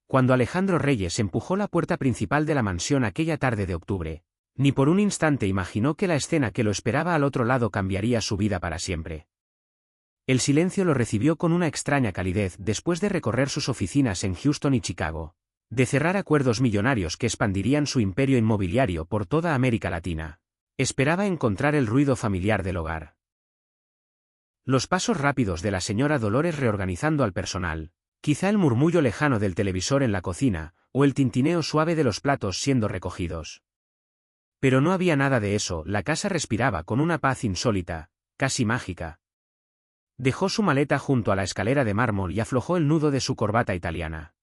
Cuando Alejandro Reyes empujó la puerta principal de la mansión aquella tarde de octubre, ni por un instante imaginó que la escena que lo esperaba al otro lado cambiaría su vida para siempre. El silencio lo recibió con una extraña calidez después de recorrer sus oficinas en Houston y Chicago, de cerrar acuerdos millonarios que expandirían su imperio inmobiliario por toda América Latina. Esperaba encontrar el ruido familiar del hogar. Los pasos rápidos de la señora Dolores reorganizando al personal, quizá el murmullo lejano del televisor en la cocina, o el tintineo suave de los platos siendo recogidos. Pero no había nada de eso, la casa respiraba con una paz insólita, casi mágica. Dejó su maleta junto a la escalera de mármol y aflojó el nudo de su corbata italiana.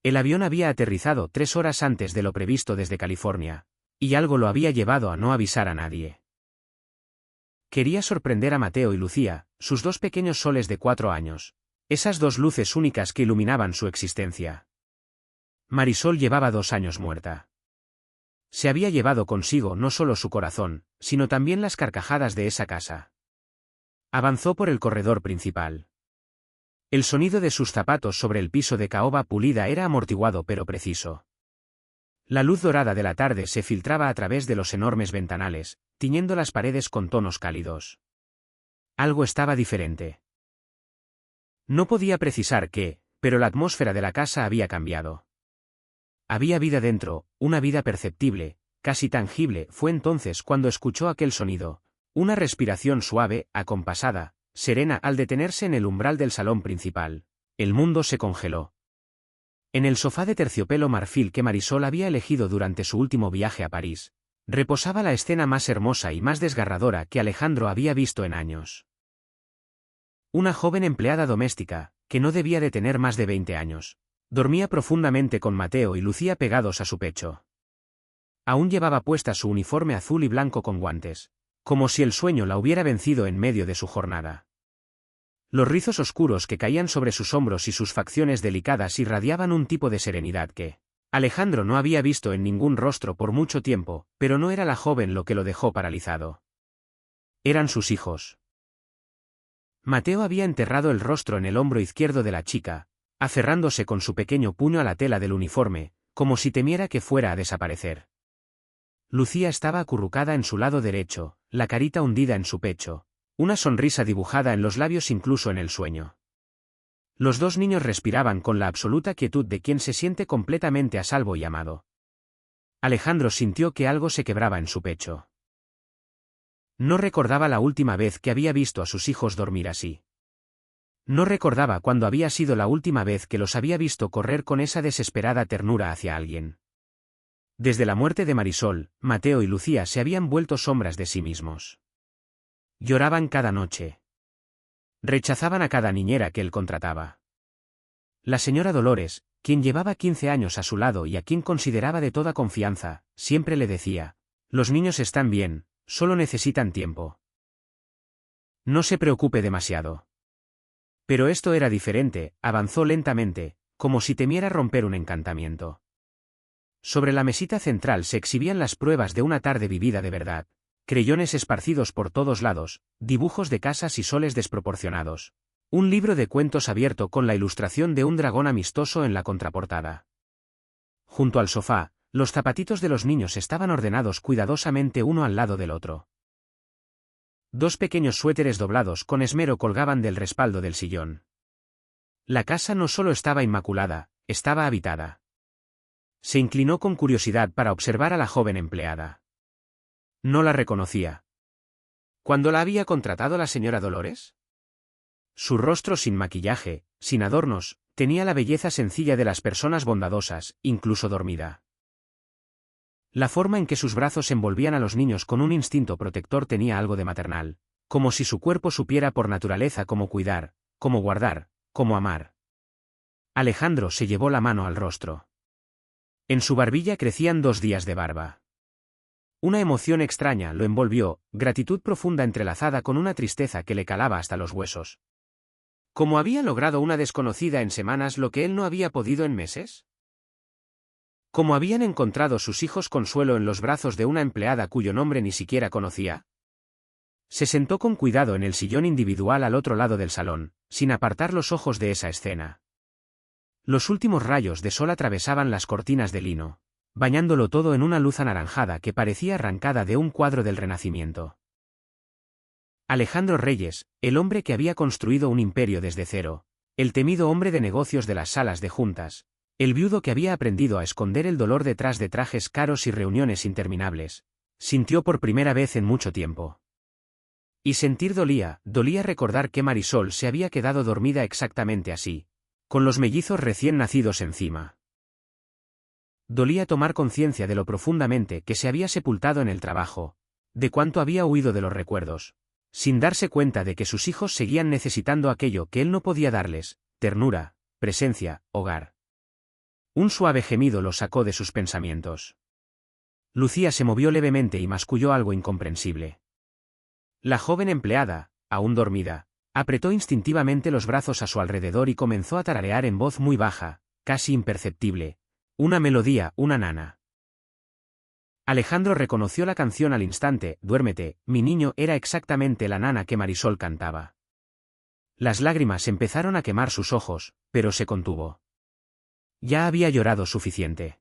El avión había aterrizado 3 horas antes de lo previsto desde California, y algo lo había llevado a no avisar a nadie. Quería sorprender a Mateo y Lucía, sus 2 pequeños soles de 4 años, esas 2 luces únicas que iluminaban su existencia. Marisol llevaba 2 años muerta. Se había llevado consigo no solo su corazón, sino también las carcajadas de esa casa. Avanzó por el corredor principal. El sonido de sus zapatos sobre el piso de caoba pulida era amortiguado pero preciso. La luz dorada de la tarde se filtraba a través de los enormes ventanales, tiñendo las paredes con tonos cálidos. Algo estaba diferente. No podía precisar qué, pero la atmósfera de la casa había cambiado. Había vida dentro, una vida perceptible, casi tangible. Fue entonces cuando escuchó aquel sonido, una respiración suave, acompasada, serena. Al detenerse en el umbral del salón principal, el mundo se congeló. En el sofá de terciopelo marfil que Marisol había elegido durante su último viaje a París, reposaba la escena más hermosa y más desgarradora que Alejandro había visto en años. Una joven empleada doméstica, que no debía de tener más de 20 años, dormía profundamente con Mateo y Lucía pegados a su pecho. Aún llevaba puesta su uniforme azul y blanco con guantes, como si el sueño la hubiera vencido en medio de su jornada. Los rizos oscuros que caían sobre sus hombros y sus facciones delicadas irradiaban un tipo de serenidad que Alejandro no había visto en ningún rostro por mucho tiempo, pero no era la joven lo que lo dejó paralizado. Eran sus hijos. Mateo había enterrado el rostro en el hombro izquierdo de la chica, aferrándose con su pequeño puño a la tela del uniforme, como si temiera que fuera a desaparecer. Lucía estaba acurrucada en su lado derecho, la carita hundida en su pecho, una sonrisa dibujada en los labios incluso en el sueño. Los 2 niños respiraban con la absoluta quietud de quien se siente completamente a salvo y amado. Alejandro sintió que algo se quebraba en su pecho. No recordaba la última vez que había visto a sus hijos dormir así. No recordaba cuándo había sido la última vez que los había visto correr con esa desesperada ternura hacia alguien. Desde la muerte de Marisol, Mateo y Lucía se habían vuelto sombras de sí mismos. Lloraban cada noche. Rechazaban a cada niñera que él contrataba. La señora Dolores, quien llevaba 15 años a su lado y a quien consideraba de toda confianza, siempre le decía: «Los niños están bien, solo necesitan tiempo. No se preocupe demasiado». Pero esto era diferente, avanzó lentamente, como si temiera romper un encantamiento. Sobre la mesita central se exhibían las pruebas de una tarde vivida de verdad. Creyones esparcidos por todos lados, dibujos de casas y soles desproporcionados. Un libro de cuentos abierto con la ilustración de un dragón amistoso en la contraportada. Junto al sofá, los zapatitos de los niños estaban ordenados cuidadosamente uno al lado del otro. 2 pequeños suéteres doblados con esmero colgaban del respaldo del sillón. La casa no solo estaba inmaculada, estaba habitada. Se inclinó con curiosidad para observar a la joven empleada. No la reconocía. ¿Cuándo la había contratado la señora Dolores? Su rostro sin maquillaje, sin adornos, tenía la belleza sencilla de las personas bondadosas, incluso dormida. La forma en que sus brazos envolvían a los niños con un instinto protector tenía algo de maternal, como si su cuerpo supiera por naturaleza cómo cuidar, cómo guardar, cómo amar. Alejandro se llevó la mano al rostro. En su barbilla crecían 2 días de barba. Una emoción extraña lo envolvió, gratitud profunda entrelazada con una tristeza que le calaba hasta los huesos. ¿Cómo había logrado una desconocida en semanas lo que él no había podido en meses? ¿Cómo habían encontrado sus hijos consuelo en los brazos de una empleada cuyo nombre ni siquiera conocía? Se sentó con cuidado en el sillón individual al otro lado del salón, sin apartar los ojos de esa escena. Los últimos rayos de sol atravesaban las cortinas de lino, bañándolo todo en una luz anaranjada que parecía arrancada de un cuadro del Renacimiento. Alejandro Reyes, el hombre que había construido un imperio desde cero, el temido hombre de negocios de las salas de juntas, el viudo que había aprendido a esconder el dolor detrás de trajes caros y reuniones interminables, sintió por primera vez en mucho tiempo. Y sentir dolía recordar que Marisol se había quedado dormida exactamente así, con los mellizos recién nacidos encima. Dolía tomar conciencia de lo profundamente que se había sepultado en el trabajo, de cuánto había huido de los recuerdos, sin darse cuenta de que sus hijos seguían necesitando aquello que él no podía darles: ternura, presencia, hogar. Un suave gemido lo sacó de sus pensamientos. Lucía se movió levemente y masculló algo incomprensible. La joven empleada, aún dormida, apretó instintivamente los brazos a su alrededor y comenzó a tararear en voz muy baja, casi imperceptible, una melodía, una nana. Alejandro reconoció la canción al instante. Duérmete, mi niño, era exactamente la nana que Marisol cantaba. Las lágrimas empezaron a quemar sus ojos, pero se contuvo. Ya había llorado suficiente.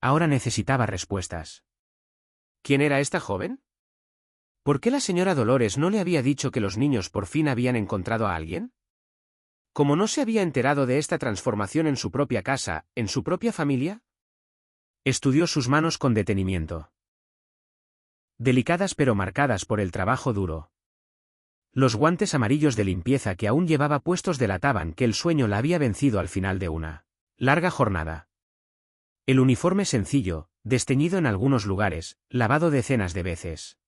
Ahora necesitaba respuestas. ¿Quién era esta joven? ¿Por qué la señora Dolores no le había dicho que los niños por fin habían encontrado a alguien? ¿Cómo no se había enterado de esta transformación en su propia casa, en su propia familia? Estudió sus manos con detenimiento. Delicadas pero marcadas por el trabajo duro. Los guantes amarillos de limpieza que aún llevaba puestos delataban que el sueño la había vencido al final de una larga jornada. El uniforme sencillo, desteñido en algunos lugares, lavado decenas de veces.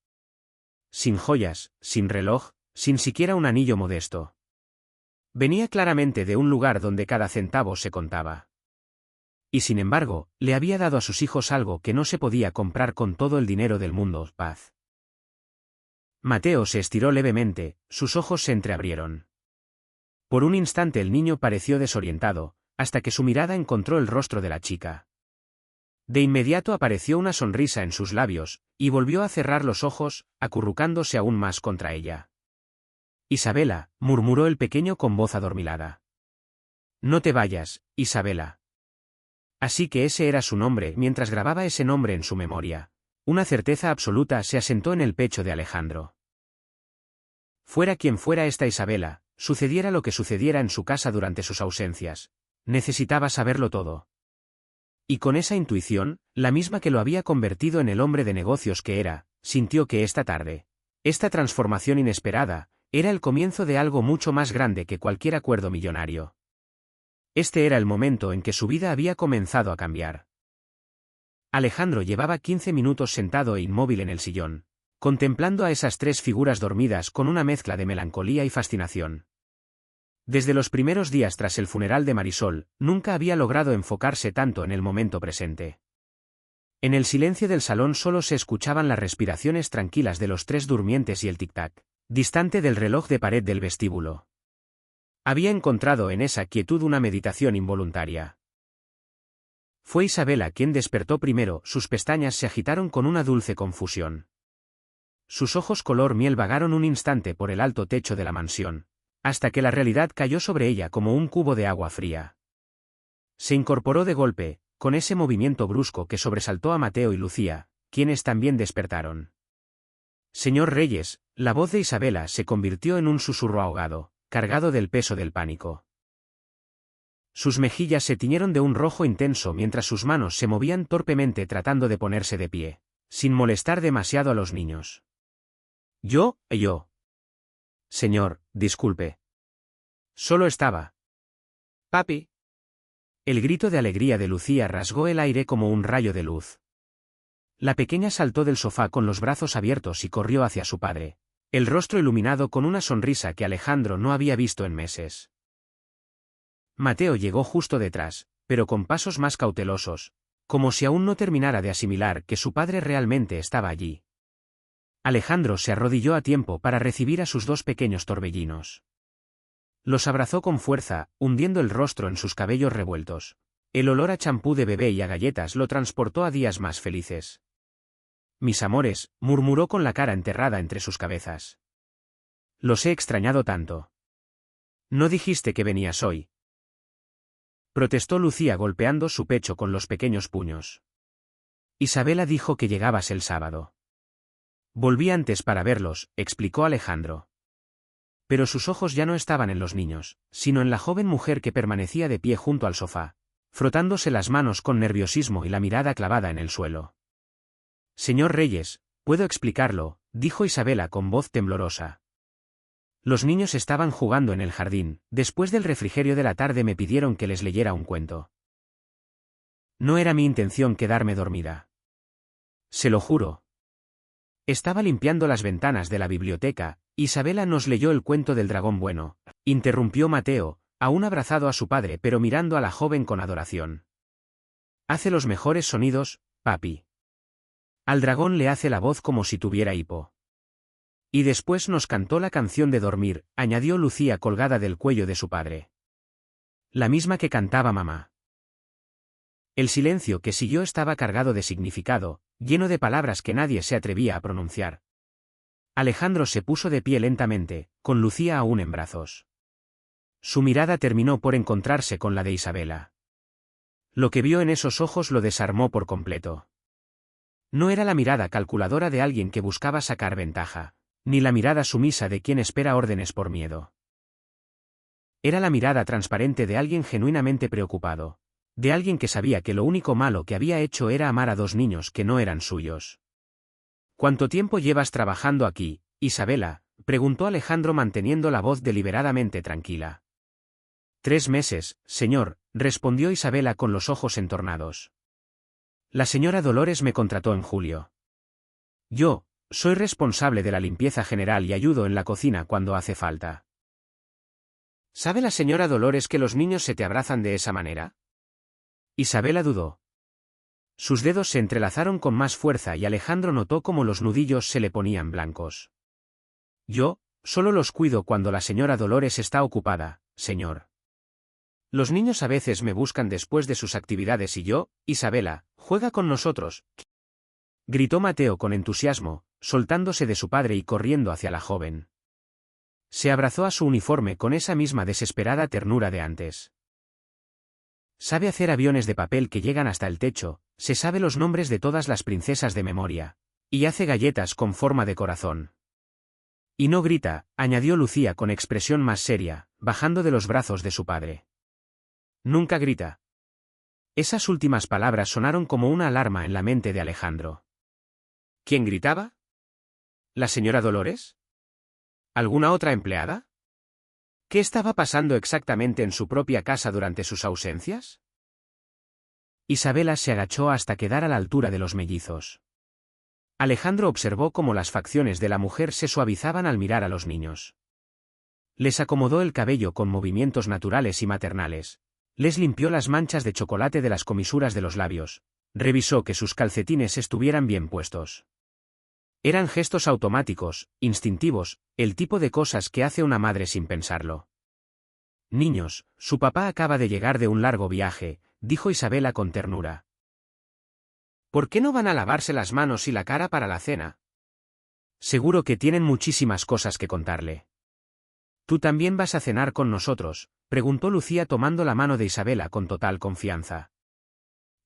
Sin joyas, sin reloj, sin siquiera un anillo modesto. Venía claramente de un lugar donde cada centavo se contaba. Y sin embargo, le había dado a sus hijos algo que no se podía comprar con todo el dinero del mundo: paz. Mateo se estiró levemente, sus ojos se entreabrieron. Por un instante el niño pareció desorientado, hasta que su mirada encontró el rostro de la chica. De inmediato apareció una sonrisa en sus labios, y volvió a cerrar los ojos, acurrucándose aún más contra ella. Isabela, murmuró el pequeño con voz adormilada. No te vayas, Isabela. Así que ese era su nombre. Mientras grababa ese nombre en su memoria, una certeza absoluta se asentó en el pecho de Alejandro. Fuera quien fuera esta Isabela, sucediera lo que sucediera en su casa durante sus ausencias, necesitaba saberlo todo. Y con esa intuición, la misma que lo había convertido en el hombre de negocios que era, sintió que esta tarde, esta transformación inesperada, era el comienzo de algo mucho más grande que cualquier acuerdo millonario. Este era el momento en que su vida había comenzado a cambiar. Alejandro llevaba 15 minutos sentado e inmóvil en el sillón, contemplando a esas tres figuras dormidas con una mezcla de melancolía y fascinación. Desde los primeros días tras el funeral de Marisol, nunca había logrado enfocarse tanto en el momento presente. En el silencio del salón solo se escuchaban las respiraciones tranquilas de los tres durmientes y el tic-tac distante del reloj de pared del vestíbulo. Había encontrado en esa quietud una meditación involuntaria. Fue Isabela quien despertó primero. Sus pestañas se agitaron con una dulce confusión. Sus ojos color miel vagaron un instante por el alto techo de la mansión, hasta que la realidad cayó sobre ella como un cubo de agua fría. Se incorporó de golpe, con ese movimiento brusco que sobresaltó a Mateo y Lucía, quienes también despertaron. Señor Reyes, la voz de Isabela se convirtió en un susurro ahogado, cargado del peso del pánico. Sus mejillas se tiñeron de un rojo intenso mientras sus manos se movían torpemente tratando de ponerse de pie, sin molestar demasiado a los niños. Yo. Señor, disculpe. Solo estaba. Papi. El grito de alegría de Lucía rasgó el aire como un rayo de luz. La pequeña saltó del sofá con los brazos abiertos y corrió hacia su padre, el rostro iluminado con una sonrisa que Alejandro no había visto en meses. Mateo llegó justo detrás, pero con pasos más cautelosos, como si aún no terminara de asimilar que su padre realmente estaba allí. Alejandro se arrodilló a tiempo para recibir a sus dos pequeños torbellinos. Los abrazó con fuerza, hundiendo el rostro en sus cabellos revueltos. El olor a champú de bebé y a galletas lo transportó a días más felices. Mis amores, murmuró con la cara enterrada entre sus cabezas. Los he extrañado tanto. ¿No dijiste que venías hoy? protestó Lucía golpeando su pecho con los pequeños puños. Isabela dijo que llegabas el sábado. Volví antes para verlos, explicó Alejandro. Pero sus ojos ya no estaban en los niños, sino en la joven mujer que permanecía de pie junto al sofá, frotándose las manos con nerviosismo y la mirada clavada en el suelo. Señor Reyes, puedo explicarlo, dijo Isabela con voz temblorosa. Los niños estaban jugando en el jardín, después del refrigerio de la tarde me pidieron que les leyera un cuento. No era mi intención quedarme dormida. Se lo juro. Estaba limpiando las ventanas de la biblioteca. Isabela nos leyó el cuento del dragón bueno, interrumpió Mateo, aún abrazado a su padre pero mirando a la joven con adoración. Hace los mejores sonidos, papi. Al dragón le hace la voz como si tuviera hipo. Y después nos cantó la canción de dormir, añadió Lucía colgada del cuello de su padre. La misma que cantaba mamá. El silencio que siguió estaba cargado de significado, lleno de palabras que nadie se atrevía a pronunciar. Alejandro se puso de pie lentamente, con Lucía aún en brazos. Su mirada terminó por encontrarse con la de Isabela. Lo que vio en esos ojos lo desarmó por completo. No era la mirada calculadora de alguien que buscaba sacar ventaja, ni la mirada sumisa de quien espera órdenes por miedo. Era la mirada transparente de alguien genuinamente preocupado, de alguien que sabía que lo único malo que había hecho era amar a dos niños que no eran suyos. ¿Cuánto tiempo llevas trabajando aquí, Isabela?, preguntó Alejandro manteniendo la voz deliberadamente tranquila. 3 meses, señor, respondió Isabela con los ojos entornados. La señora Dolores me contrató en julio. Yo soy responsable de la limpieza general y ayudo en la cocina cuando hace falta. ¿Sabe la señora Dolores que los niños se te abrazan de esa manera? Isabela dudó. Sus dedos se entrelazaron con más fuerza y Alejandro notó cómo los nudillos se le ponían blancos. Yo solo los cuido cuando la señora Dolores está ocupada, señor. Los niños a veces me buscan después de sus actividades y yo, Isabela, juega con nosotros, gritó Mateo con entusiasmo, soltándose de su padre y corriendo hacia la joven. Se abrazó a su uniforme con esa misma desesperada ternura de antes. Sabe hacer aviones de papel que llegan hasta el techo, se sabe los nombres de todas las princesas de memoria, y hace galletas con forma de corazón. Y no grita, añadió Lucía con expresión más seria, bajando de los brazos de su padre. Nunca grita. Esas últimas palabras sonaron como una alarma en la mente de Alejandro. ¿Quién gritaba? ¿La señora Dolores? ¿Alguna otra empleada? ¿Qué estaba pasando exactamente en su propia casa durante sus ausencias? Isabela se agachó hasta quedar a la altura de los mellizos. Alejandro observó cómo las facciones de la mujer se suavizaban al mirar a los niños. Les acomodó el cabello con movimientos naturales y maternales, les limpió las manchas de chocolate de las comisuras de los labios, revisó que sus calcetines estuvieran bien puestos. Eran gestos automáticos, instintivos, el tipo de cosas que hace una madre sin pensarlo. Niños, su papá acaba de llegar de un largo viaje, dijo Isabela con ternura. ¿Por qué no van a lavarse las manos y la cara para la cena? Seguro que tienen muchísimas cosas que contarle. ¿Tú también vas a cenar con nosotros?, preguntó Lucía tomando la mano de Isabela con total confianza.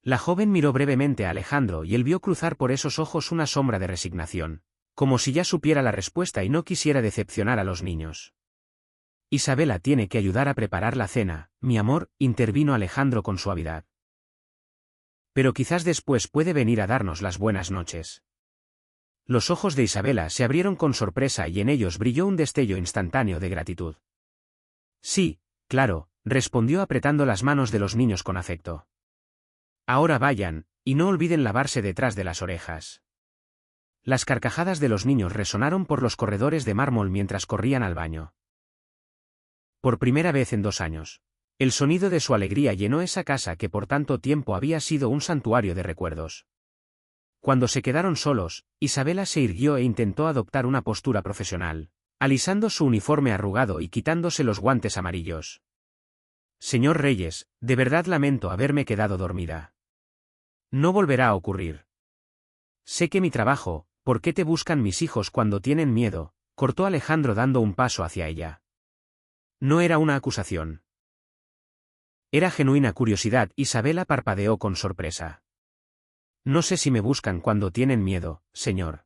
La joven miró brevemente a Alejandro y él vio cruzar por esos ojos una sombra de resignación, como si ya supiera la respuesta y no quisiera decepcionar a los niños. Isabela tiene que ayudar a preparar la cena, mi amor, intervino Alejandro con suavidad. Pero quizás después puede venir a darnos las buenas noches. Los ojos de Isabela se abrieron con sorpresa y en ellos brilló un destello instantáneo de gratitud. Sí, claro, respondió apretando las manos de los niños con afecto. Ahora vayan, y no olviden lavarse detrás de las orejas. Las carcajadas de los niños resonaron por los corredores de mármol mientras corrían al baño. Por primera vez en 2 años, el sonido de su alegría llenó esa casa que por tanto tiempo había sido un santuario de recuerdos. Cuando se quedaron solos, Isabela se irguió e intentó adoptar una postura profesional, alisando su uniforme arrugado y quitándose los guantes amarillos. Señor Reyes, de verdad lamento haberme quedado dormida. No volverá a ocurrir. Sé que mi trabajo, ¿por qué te buscan mis hijos cuando tienen miedo?, cortó Alejandro dando un paso hacia ella. No era una acusación. Era genuina curiosidad. Isabela parpadeó con sorpresa. No sé si me buscan cuando tienen miedo, señor.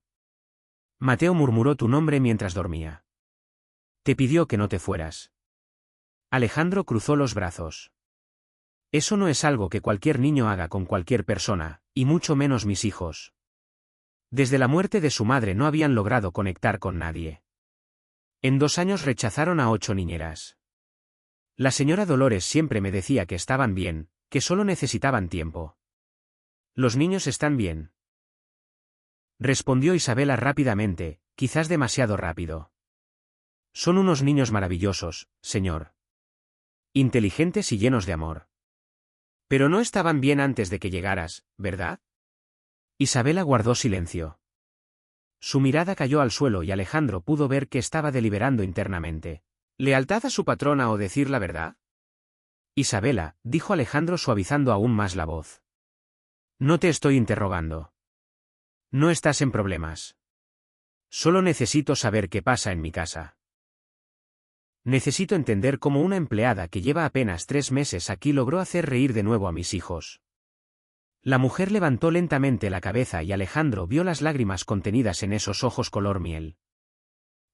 Mateo murmuró tu nombre mientras dormía. Te pidió que no te fueras. Alejandro cruzó los brazos. Eso no es algo que cualquier niño haga con cualquier persona, y mucho menos mis hijos. Desde la muerte de su madre no habían logrado conectar con nadie. En 2 años rechazaron a 8 niñeras. La señora Dolores siempre me decía que estaban bien, que solo necesitaban tiempo. Los niños están bien. Respondió Isabela rápidamente, quizás demasiado rápido. Son unos niños maravillosos, señor. Inteligentes y llenos de amor. Pero no estaban bien antes de que llegaras, ¿verdad? Isabela guardó silencio. Su mirada cayó al suelo y Alejandro pudo ver que estaba deliberando internamente. ¿Lealtad a su patrona o decir la verdad? Isabela, dijo Alejandro suavizando aún más la voz. No te estoy interrogando. No estás en problemas. Solo necesito saber qué pasa en mi casa. Necesito entender cómo una empleada que lleva apenas 3 meses aquí logró hacer reír de nuevo a mis hijos. La mujer levantó lentamente la cabeza y Alejandro vio las lágrimas contenidas en esos ojos color miel.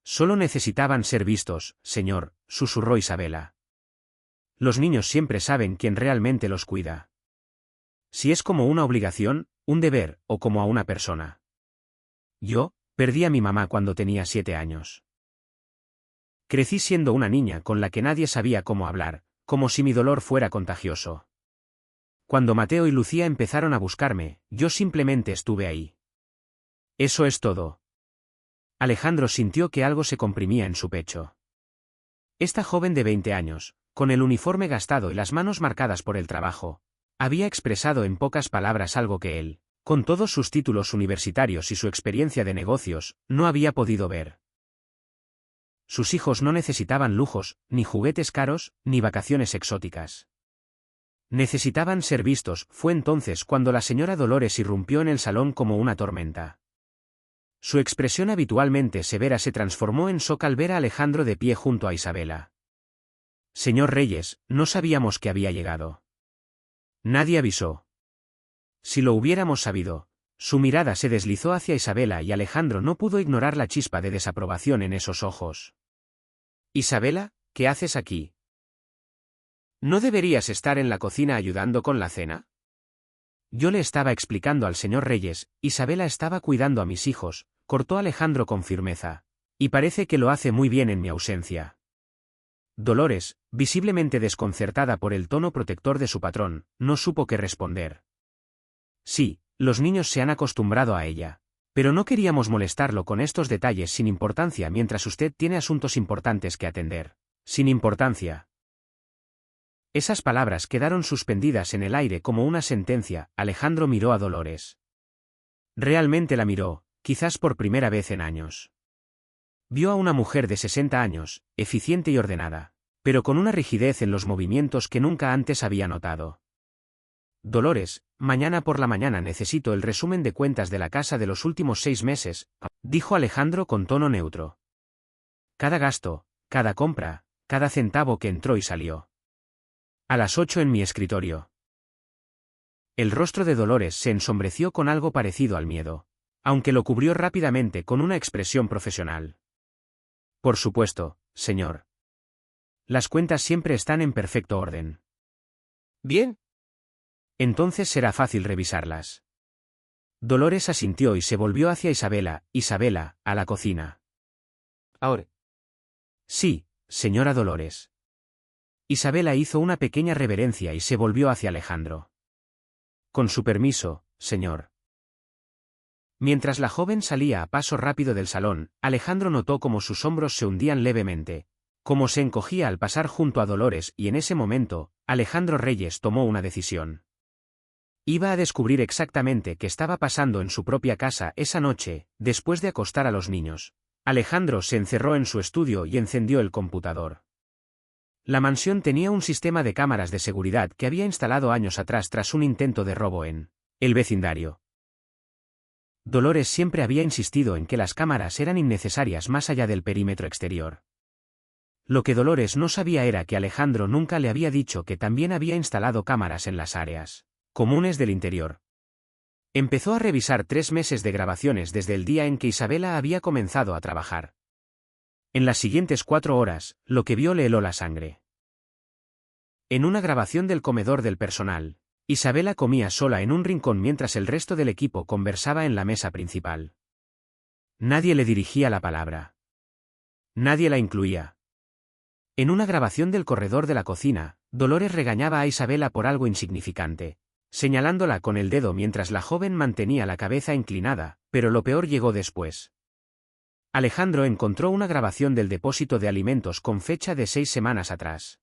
Solo necesitaban ser vistos, señor, susurró Isabela. Los niños siempre saben quién realmente los cuida. Si es como una obligación, un deber, o como a una persona. Yo, perdí a mi mamá cuando tenía 7 años. Crecí siendo una niña con la que nadie sabía cómo hablar, como si mi dolor fuera contagioso. Cuando Mateo y Lucía empezaron a buscarme, yo simplemente estuve ahí. Eso es todo. Alejandro sintió que algo se comprimía en su pecho. Esta joven de 20 años, con el uniforme gastado y las manos marcadas por el trabajo, había expresado en pocas palabras algo que él, con todos sus títulos universitarios y su experiencia de negocios, no había podido ver. Sus hijos no necesitaban lujos, ni juguetes caros, ni vacaciones exóticas. Necesitaban ser vistos. Fue entonces cuando la señora Dolores irrumpió en el salón como una tormenta. Su expresión habitualmente severa se transformó en shock al ver a Alejandro de pie junto a Isabela. Señor Reyes, no sabíamos que había llegado. Nadie avisó. Si lo hubiéramos sabido. Su mirada se deslizó hacia Isabela y Alejandro no pudo ignorar la chispa de desaprobación en esos ojos. Isabela, ¿qué haces aquí? ¿No deberías estar en la cocina ayudando con la cena? Yo le estaba explicando al señor Reyes, Isabela estaba cuidando a mis hijos, cortó Alejandro con firmeza. Y parece que lo hace muy bien en mi ausencia. Dolores, visiblemente desconcertada por el tono protector de su patrón, no supo qué responder. Sí, los niños se han acostumbrado a ella. Pero no queríamos molestarlo con estos detalles sin importancia mientras usted tiene asuntos importantes que atender. Sin importancia. Esas palabras quedaron suspendidas en el aire como una sentencia. Alejandro miró a Dolores. Realmente la miró, quizás por primera vez en años. Vio a una mujer de 60 años, eficiente y ordenada, pero con una rigidez en los movimientos que nunca antes había notado. Dolores, mañana por la mañana necesito el resumen de cuentas de la casa de los últimos 6 meses, dijo Alejandro con tono neutro. Cada gasto, cada compra, cada centavo que entró y salió. A las 8 en mi escritorio. El rostro de Dolores se ensombreció con algo parecido al miedo, aunque lo cubrió rápidamente con una expresión profesional. Por supuesto, señor. Las cuentas siempre están en perfecto orden. Bien. Entonces será fácil revisarlas. Dolores asintió y se volvió hacia Isabela. Isabela, a la cocina. Ahora. Sí, señora Dolores. Isabela hizo una pequeña reverencia y se volvió hacia Alejandro. Con su permiso, señor. Mientras la joven salía a paso rápido del salón, Alejandro notó cómo sus hombros se hundían levemente, cómo se encogía al pasar junto a Dolores y en ese momento, Alejandro Reyes tomó una decisión. Iba a descubrir exactamente qué estaba pasando en su propia casa esa noche, después de acostar a los niños. Alejandro se encerró en su estudio y encendió el computador. La mansión tenía un sistema de cámaras de seguridad que había instalado años atrás tras un intento de robo en el vecindario. Dolores siempre había insistido en que las cámaras eran innecesarias más allá del perímetro exterior. Lo que Dolores no sabía era que Alejandro nunca le había dicho que también había instalado cámaras en las áreas comunes del interior. Empezó a revisar 3 meses de grabaciones desde el día en que Isabela había comenzado a trabajar. En las siguientes 4 horas, lo que vio le heló la sangre. En una grabación del comedor del personal, Isabela comía sola en un rincón mientras el resto del equipo conversaba en la mesa principal. Nadie le dirigía la palabra. Nadie la incluía. En una grabación del corredor de la cocina, Dolores regañaba a Isabela por algo insignificante, señalándola con el dedo mientras la joven mantenía la cabeza inclinada, pero lo peor llegó después. Alejandro encontró una grabación del depósito de alimentos con fecha de 6 semanas atrás.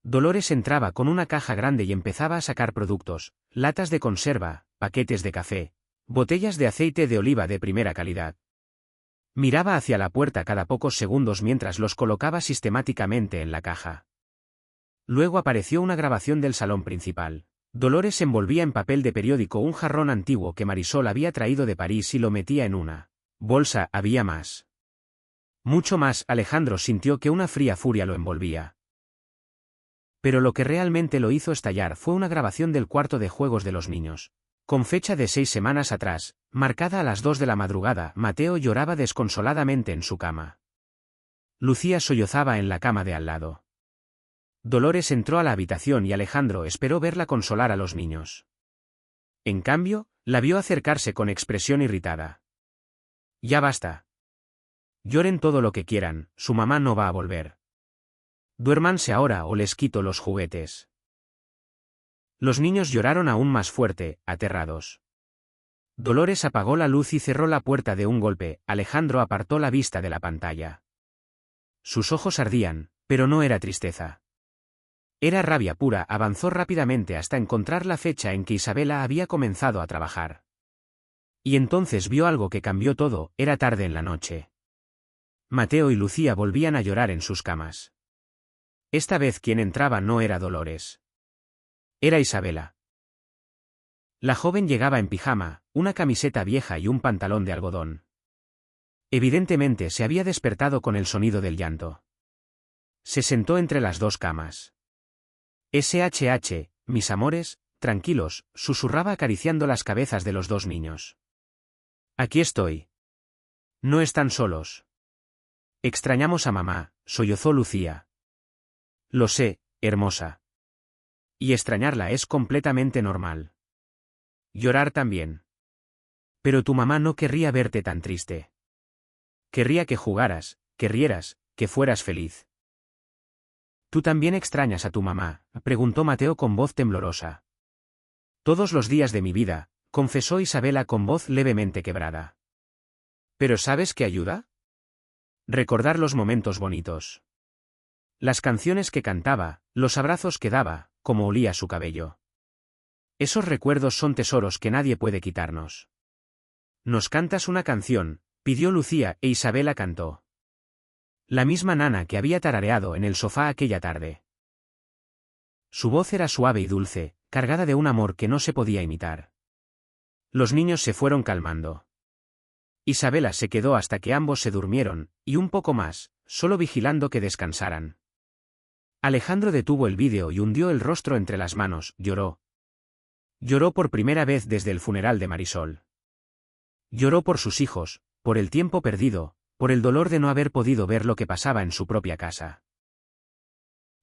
Dolores entraba con una caja grande y empezaba a sacar productos, latas de conserva, paquetes de café, botellas de aceite de oliva de primera calidad. Miraba hacia la puerta cada pocos segundos mientras los colocaba sistemáticamente en la caja. Luego apareció una grabación del salón principal. Dolores envolvía en papel de periódico un jarrón antiguo que Marisol había traído de París y lo metía en una bolsa. Había más. Mucho más. Alejandro sintió que una fría furia lo envolvía. Pero lo que realmente lo hizo estallar fue una grabación del cuarto de juegos de los niños. Con fecha de 6 semanas atrás, marcada a las 2 de la madrugada, Mateo lloraba desconsoladamente en su cama. Lucía sollozaba en la cama de al lado. Dolores entró a la habitación y Alejandro esperó verla consolar a los niños. En cambio, la vio acercarse con expresión irritada. Ya basta. Lloren todo lo que quieran, su mamá no va a volver. Duérmanse ahora o les quito los juguetes. Los niños lloraron aún más fuerte, aterrados. Dolores apagó la luz y cerró la puerta de un golpe. Alejandro apartó la vista de la pantalla. Sus ojos ardían, pero no era tristeza. Era rabia pura. Avanzó rápidamente hasta encontrar la fecha en que Isabela había comenzado a trabajar. Y entonces vio algo que cambió todo. Era tarde en la noche. Mateo y Lucía volvían a llorar en sus camas. Esta vez quien entraba no era Dolores. Era Isabela. La joven llegaba en pijama, una camiseta vieja y un pantalón de algodón. Evidentemente se había despertado con el sonido del llanto. Se sentó entre las dos camas. Mis amores, tranquilos, susurraba acariciando las cabezas de los dos niños. Aquí estoy. No están solos. Extrañamos a mamá, sollozó Lucía. Lo sé, hermosa. Y extrañarla es completamente normal. Llorar también. Pero tu mamá no querría verte tan triste. Querría que jugaras, que rieras, que fueras feliz. ¿Tú también extrañas a tu mamá?, preguntó Mateo con voz temblorosa. Todos los días de mi vida, confesó Isabela con voz levemente quebrada. ¿Pero sabes qué ayuda? Recordar los momentos bonitos. Las canciones que cantaba, los abrazos que daba, cómo olía su cabello. Esos recuerdos son tesoros que nadie puede quitarnos. ¿Nos cantas una canción?, pidió Lucía, e Isabela cantó. La misma nana que había tarareado en el sofá aquella tarde. Su voz era suave y dulce, cargada de un amor que no se podía imitar. Los niños se fueron calmando. Isabela se quedó hasta que ambos se durmieron, y un poco más, solo vigilando que descansaran. Alejandro detuvo el vídeo y hundió el rostro entre las manos. Lloró. Lloró por primera vez desde el funeral de Marisol. Lloró por sus hijos, por el tiempo perdido, por el dolor de no haber podido ver lo que pasaba en su propia casa.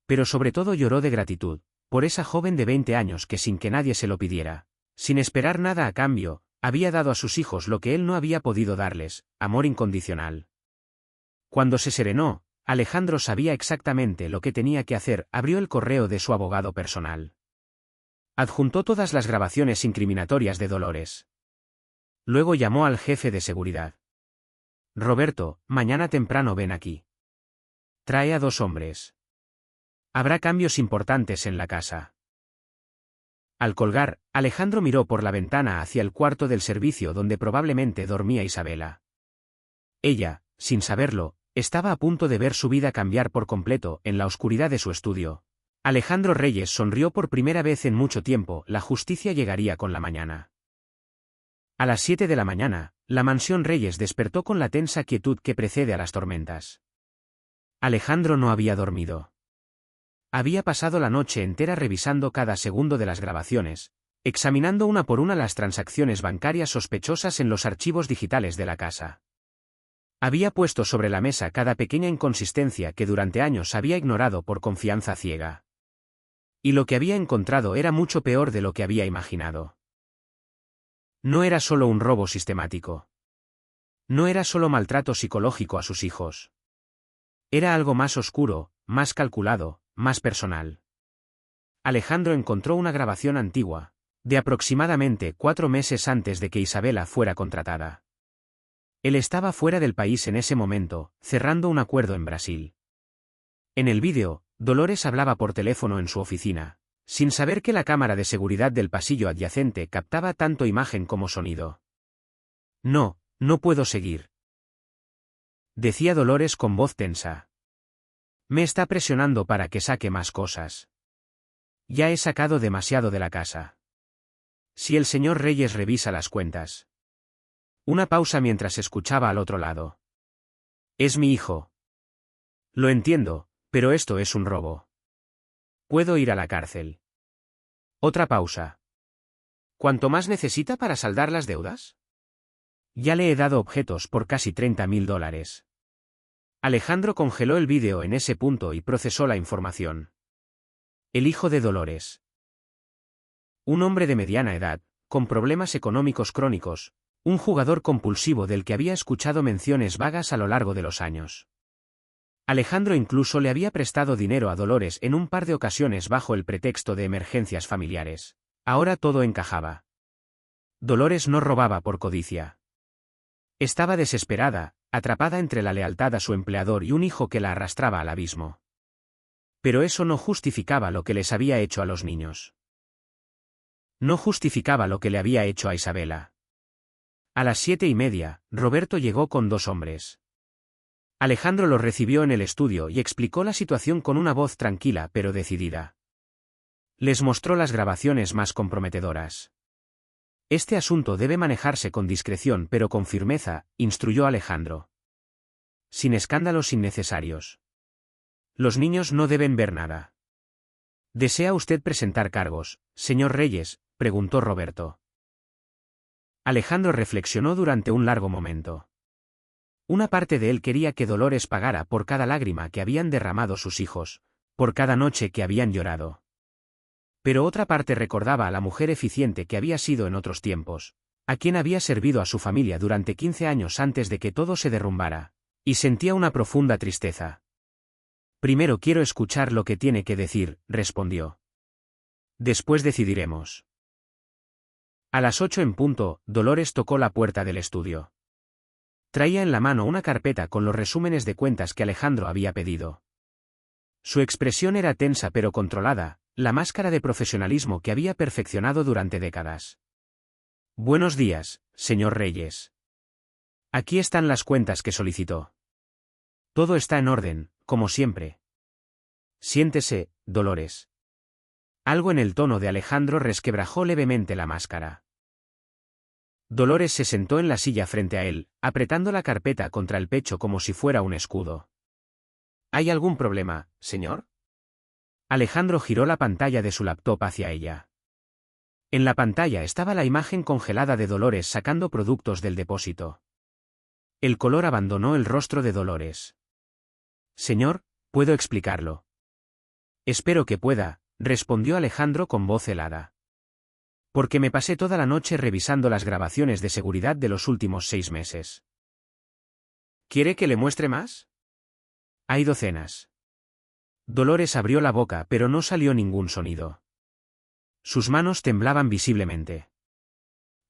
Pero sobre todo lloró de gratitud, por esa joven de 20 años que sin que nadie se lo pidiera, sin esperar nada a cambio, había dado a sus hijos lo que él no había podido darles, amor incondicional. Cuando se serenó, Alejandro sabía exactamente lo que tenía que hacer. Abrió el correo de su abogado personal. Adjuntó todas las grabaciones incriminatorias de Dolores. Luego llamó al jefe de seguridad. Roberto, mañana temprano ven aquí. Trae a 2 hombres. Habrá cambios importantes en la casa. Al colgar, Alejandro miró por la ventana hacia el cuarto del servicio donde probablemente dormía Isabela. Ella, sin saberlo, estaba a punto de ver su vida cambiar por completo en la oscuridad de su estudio. Alejandro Reyes sonrió por primera vez en mucho tiempo. La justicia llegaría con la mañana. A las 7 de la mañana, la mansión Reyes despertó con la tensa quietud que precede a las tormentas. Alejandro no había dormido. Había pasado la noche entera revisando cada segundo de las grabaciones, examinando una por una las transacciones bancarias sospechosas en los archivos digitales de la casa. Había puesto sobre la mesa cada pequeña inconsistencia que durante años había ignorado por confianza ciega. Y lo que había encontrado era mucho peor de lo que había imaginado. No era solo un robo sistemático. No era solo maltrato psicológico a sus hijos. Era algo más oscuro, más calculado, más personal. Alejandro encontró una grabación antigua, de aproximadamente 4 meses antes de que Isabela fuera contratada. Él estaba fuera del país en ese momento, cerrando un acuerdo en Brasil. En el vídeo, Dolores hablaba por teléfono en su oficina, sin saber que la cámara de seguridad del pasillo adyacente captaba tanto imagen como sonido. No, no puedo seguir, decía Dolores con voz tensa. Me está presionando para que saque más cosas. Ya he sacado demasiado de la casa. Si el señor Reyes revisa las cuentas. Una pausa mientras escuchaba al otro lado. Es mi hijo. Lo entiendo, pero esto es un robo. Puedo ir a la cárcel. Otra pausa. ¿Cuánto más necesita para saldar las deudas? Ya le he dado objetos por casi $30.000. Alejandro congeló el vídeo en ese punto y procesó la información. El hijo de Dolores. Un hombre de mediana edad, con problemas económicos crónicos, un jugador compulsivo del que había escuchado menciones vagas a lo largo de los años. Alejandro incluso le había prestado dinero a Dolores en un par de ocasiones bajo el pretexto de emergencias familiares. Ahora todo encajaba. Dolores no robaba por codicia. Estaba desesperada, atrapada entre la lealtad a su empleador y un hijo que la arrastraba al abismo. Pero eso no justificaba lo que les había hecho a los niños. No justificaba lo que le había hecho a Isabela. A las 7:30, Roberto llegó con 2 hombres. Alejandro los recibió en el estudio y explicó la situación con una voz tranquila pero decidida. Les mostró las grabaciones más comprometedoras. Este asunto debe manejarse con discreción pero con firmeza, instruyó Alejandro. Sin escándalos innecesarios. Los niños no deben ver nada. ¿Desea usted presentar cargos, señor Reyes?, preguntó Roberto. Alejandro reflexionó durante un largo momento. Una parte de él quería que Dolores pagara por cada lágrima que habían derramado sus hijos, por cada noche que habían llorado. Pero otra parte recordaba a la mujer eficiente que había sido en otros tiempos, a quien había servido a su familia durante 15 años antes de que todo se derrumbara, y sentía una profunda tristeza. Primero quiero escuchar lo que tiene que decir, respondió. Después decidiremos. A las 8 en punto, Dolores tocó la puerta del estudio. Traía en la mano una carpeta con los resúmenes de cuentas que Alejandro había pedido. Su expresión era tensa pero controlada, la máscara de profesionalismo que había perfeccionado durante décadas. Buenos días, señor Reyes. Aquí están las cuentas que solicitó. Todo está en orden, como siempre. Siéntese, Dolores. Algo en el tono de Alejandro resquebrajó levemente la máscara. Dolores se sentó en la silla frente a él, apretando la carpeta contra el pecho como si fuera un escudo. ¿Hay algún problema, señor? Alejandro giró la pantalla de su laptop hacia ella. En la pantalla estaba la imagen congelada de Dolores sacando productos del depósito. El color abandonó el rostro de Dolores. Señor, puedo explicarlo. Espero que pueda, respondió Alejandro con voz helada. Porque me pasé toda la noche revisando las grabaciones de seguridad de los últimos 6 meses. ¿Quiere que le muestre más? Hay docenas. Dolores abrió la boca pero no salió ningún sonido. Sus manos temblaban visiblemente.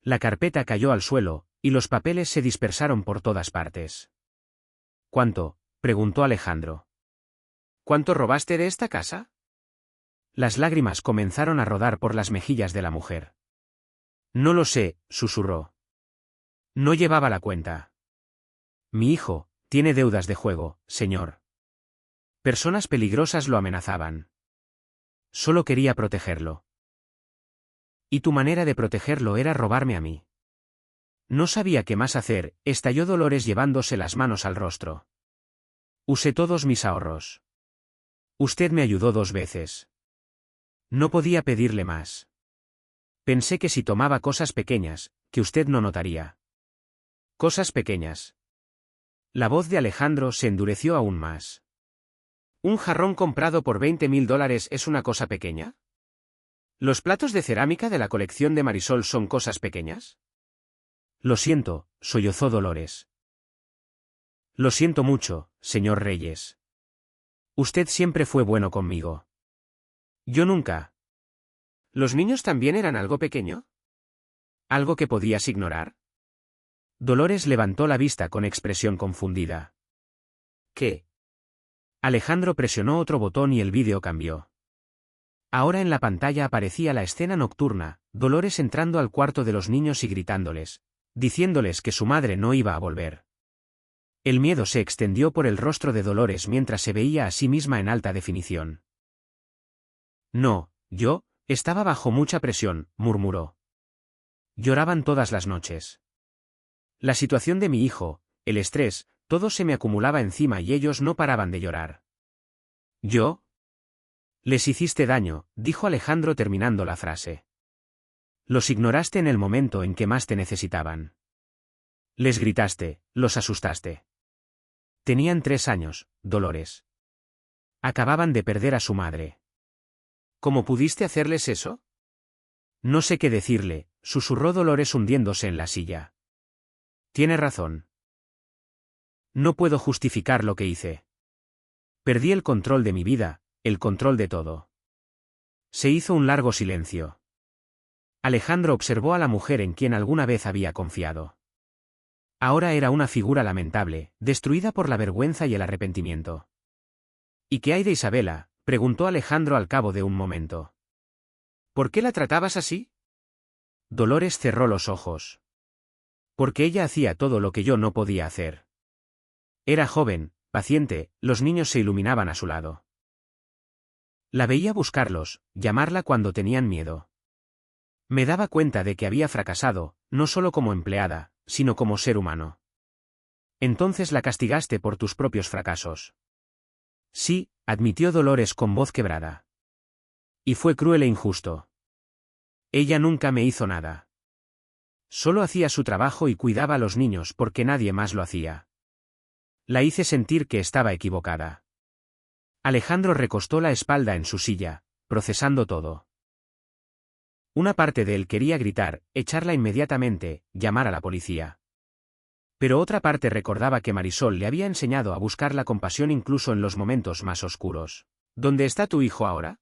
La carpeta cayó al suelo, y los papeles se dispersaron por todas partes. ¿Cuánto?, preguntó Alejandro. ¿Cuánto robaste de esta casa? Las lágrimas comenzaron a rodar por las mejillas de la mujer. No lo sé, susurró. No llevaba la cuenta. Mi hijo tiene deudas de juego, señor. Personas peligrosas lo amenazaban. Solo quería protegerlo. Y tu manera de protegerlo era robarme a mí. No sabía qué más hacer, estalló Dolores llevándose las manos al rostro. Usé todos mis ahorros. Usted me ayudó 2 veces. No podía pedirle más. Pensé que si tomaba cosas pequeñas, que usted no notaría. Cosas pequeñas. La voz de Alejandro se endureció aún más. ¿Un jarrón comprado por $20.000 es una cosa pequeña? ¿Los platos de cerámica de la colección de Marisol son cosas pequeñas? Lo siento, sollozó Dolores. Lo siento mucho, señor Reyes. Usted siempre fue bueno conmigo. Yo nunca. ¿Los niños también eran algo pequeño? ¿Algo que podías ignorar? Dolores levantó la vista con expresión confundida. ¿Qué? Alejandro presionó otro botón y el vídeo cambió. Ahora en la pantalla aparecía la escena nocturna, Dolores entrando al cuarto de los niños y gritándoles, diciéndoles que su madre no iba a volver. El miedo se extendió por el rostro de Dolores mientras se veía a sí misma en alta definición. No, yo, estaba bajo mucha presión, murmuró. Lloraban todas las noches. La situación de mi hijo, el estrés, todo se me acumulaba encima y ellos no paraban de llorar. ¿Yo? Les hiciste daño, dijo Alejandro terminando la frase. Los ignoraste en el momento en que más te necesitaban. Les gritaste, los asustaste. Tenían 3 años, Dolores. Acababan de perder a su madre. ¿Cómo pudiste hacerles eso? No sé qué decirle, susurró Dolores hundiéndose en la silla. Tiene razón. No puedo justificar lo que hice. Perdí el control de mi vida, el control de todo. Se hizo un largo silencio. Alejandro observó a la mujer en quien alguna vez había confiado. Ahora era una figura lamentable, destruida por la vergüenza y el arrepentimiento. ¿Y qué hay de Isabela?, preguntó Alejandro al cabo de un momento. ¿Por qué la tratabas así? Dolores cerró los ojos. Porque ella hacía todo lo que yo no podía hacer. Era joven, paciente, los niños se iluminaban a su lado. La veía buscarlos, llamarla cuando tenían miedo. Me daba cuenta de que había fracasado, no solo como empleada, sino como ser humano. Entonces la castigaste por tus propios fracasos. Sí, admitió Dolores con voz quebrada. Y fue cruel e injusto. Ella nunca me hizo nada. Solo hacía su trabajo y cuidaba a los niños porque nadie más lo hacía. La hice sentir que estaba equivocada. Alejandro recostó la espalda en su silla, procesando todo. Una parte de él quería gritar, echarla inmediatamente, llamar a la policía. Pero otra parte recordaba que Marisol le había enseñado a buscar la compasión incluso en los momentos más oscuros. ¿Dónde está tu hijo ahora?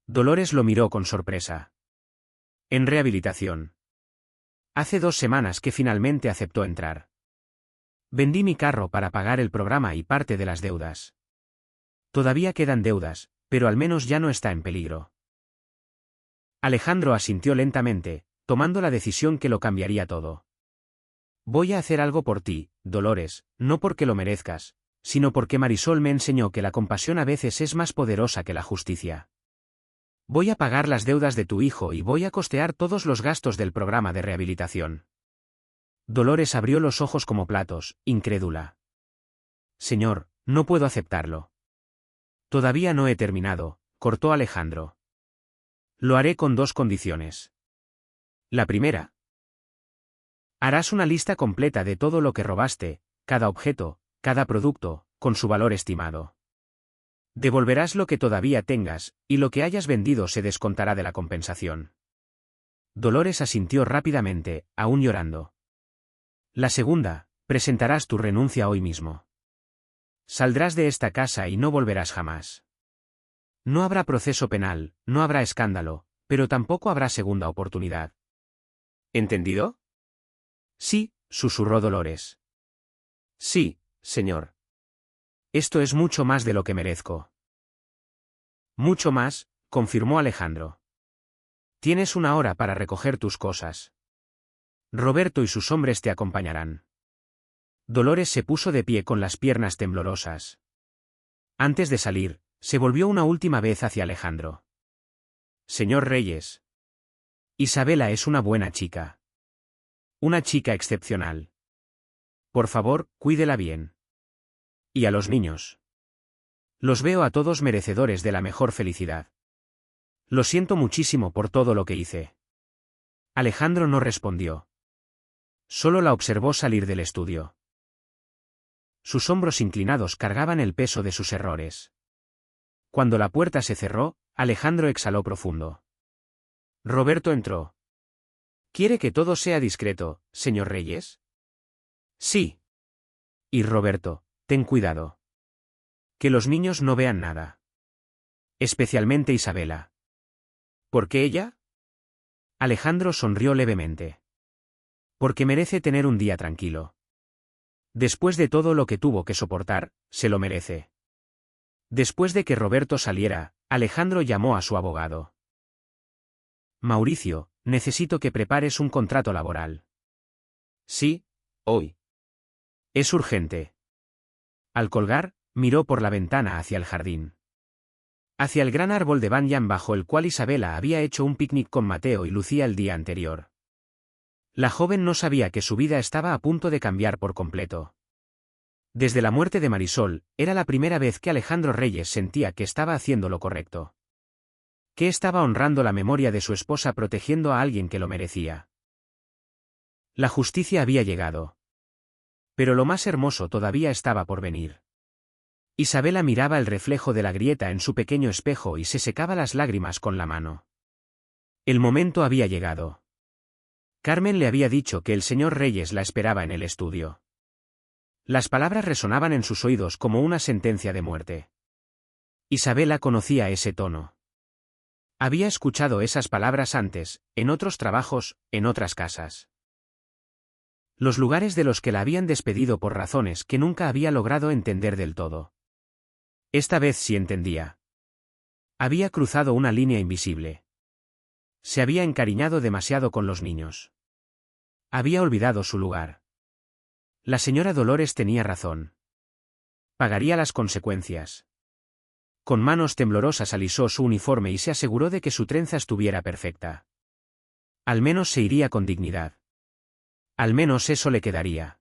Dolores lo miró con sorpresa. En rehabilitación. Hace 2 semanas que finalmente aceptó entrar. Vendí mi carro para pagar el programa y parte de las deudas. Todavía quedan deudas, pero al menos ya no está en peligro. Alejandro asintió lentamente, tomando la decisión que lo cambiaría todo. Voy a hacer algo por ti, Dolores, no porque lo merezcas, sino porque Marisol me enseñó que la compasión a veces es más poderosa que la justicia. Voy a pagar las deudas de tu hijo y voy a costear todos los gastos del programa de rehabilitación. Dolores abrió los ojos como platos, incrédula. Señor, no puedo aceptarlo. Todavía no he terminado, cortó Alejandro. Lo haré con 2 condiciones. La primera. Harás una lista completa de todo lo que robaste, cada objeto, cada producto, con su valor estimado. Devolverás lo que todavía tengas, y lo que hayas vendido se descontará de la compensación. Dolores asintió rápidamente, aún llorando. La segunda, presentarás tu renuncia hoy mismo. Saldrás de esta casa y no volverás jamás. No habrá proceso penal, no habrá escándalo, pero tampoco habrá segunda oportunidad. ¿Entendido? Sí, susurró Dolores. Sí, señor. Esto es mucho más de lo que merezco. Mucho más, confirmó Alejandro. Tienes 1 hora para recoger tus cosas. Roberto y sus hombres te acompañarán. Dolores se puso de pie con las piernas temblorosas. Antes de salir, se volvió una última vez hacia Alejandro. Señor Reyes. Isabela es una buena chica. Una chica excepcional. Por favor, cuídela bien. ¿Y a los niños? Los veo a todos merecedores de la mejor felicidad. Lo siento muchísimo por todo lo que hice. Alejandro no respondió. Solo la observó salir del estudio. Sus hombros inclinados cargaban el peso de sus errores. Cuando la puerta se cerró, Alejandro exhaló profundo. Roberto entró. ¿Quiere que todo sea discreto, señor Reyes? Sí. Y Roberto, ten cuidado. Que los niños no vean nada. Especialmente Isabela. ¿Por qué ella? Alejandro sonrió levemente. Porque merece tener un día tranquilo. Después de todo lo que tuvo que soportar, se lo merece. Después de que Roberto saliera, Alejandro llamó a su abogado. Mauricio, necesito que prepares un contrato laboral. Sí, hoy. Es urgente. Al colgar, miró por la ventana hacia el jardín. Hacia el gran árbol de banyan bajo el cual Isabela había hecho un picnic con Mateo y Lucía el día anterior. La joven no sabía que su vida estaba a punto de cambiar por completo. Desde la muerte de Marisol, era la primera vez que Alejandro Reyes sentía que estaba haciendo lo correcto. Que estaba honrando la memoria de su esposa protegiendo a alguien que lo merecía. La justicia había llegado. Pero lo más hermoso todavía estaba por venir. Isabela miraba el reflejo de la grieta en su pequeño espejo y se secaba las lágrimas con la mano. El momento había llegado. Carmen le había dicho que el señor Reyes la esperaba en el estudio. Las palabras resonaban en sus oídos como una sentencia de muerte. Isabela conocía ese tono. Había escuchado esas palabras antes, en otros trabajos, en otras casas. Los lugares de los que la habían despedido por razones que nunca había logrado entender del todo. Esta vez sí entendía. Había cruzado una línea invisible. Se había encariñado demasiado con los niños. Había olvidado su lugar. La señora Dolores tenía razón. Pagaría las consecuencias. Con manos temblorosas alisó su uniforme y se aseguró de que su trenza estuviera perfecta. Al menos se iría con dignidad. Al menos eso le quedaría.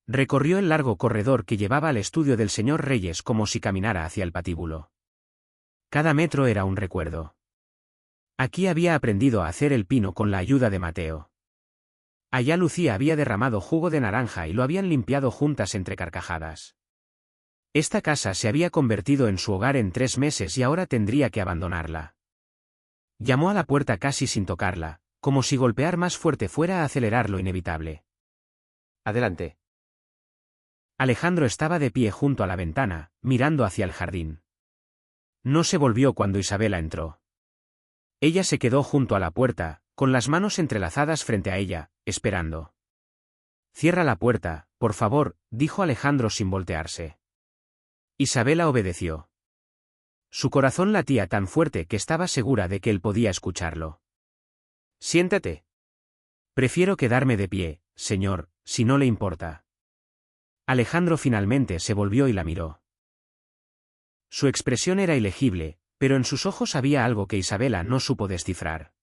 Recorrió el largo corredor que llevaba al estudio del señor Reyes como si caminara hacia el patíbulo. Cada metro era un recuerdo. Aquí había aprendido a hacer el pino con la ayuda de Mateo. Allá Lucía había derramado jugo de naranja y lo habían limpiado juntas entre carcajadas. Esta casa se había convertido en su hogar en 3 meses y ahora tendría que abandonarla. Llamó a la puerta casi sin tocarla, como si golpear más fuerte fuera a acelerar lo inevitable. Adelante. Alejandro estaba de pie junto a la ventana, mirando hacia el jardín. No se volvió cuando Isabela entró. Ella se quedó junto a la puerta, con las manos entrelazadas frente a ella, esperando. Cierra la puerta, por favor, dijo Alejandro sin voltearse. Isabela obedeció. Su corazón latía tan fuerte que estaba segura de que él podía escucharlo. Siéntate. Prefiero quedarme de pie, señor, si no le importa. Alejandro finalmente se volvió y la miró. Su expresión era ilegible, pero en sus ojos había algo que Isabela no supo descifrar.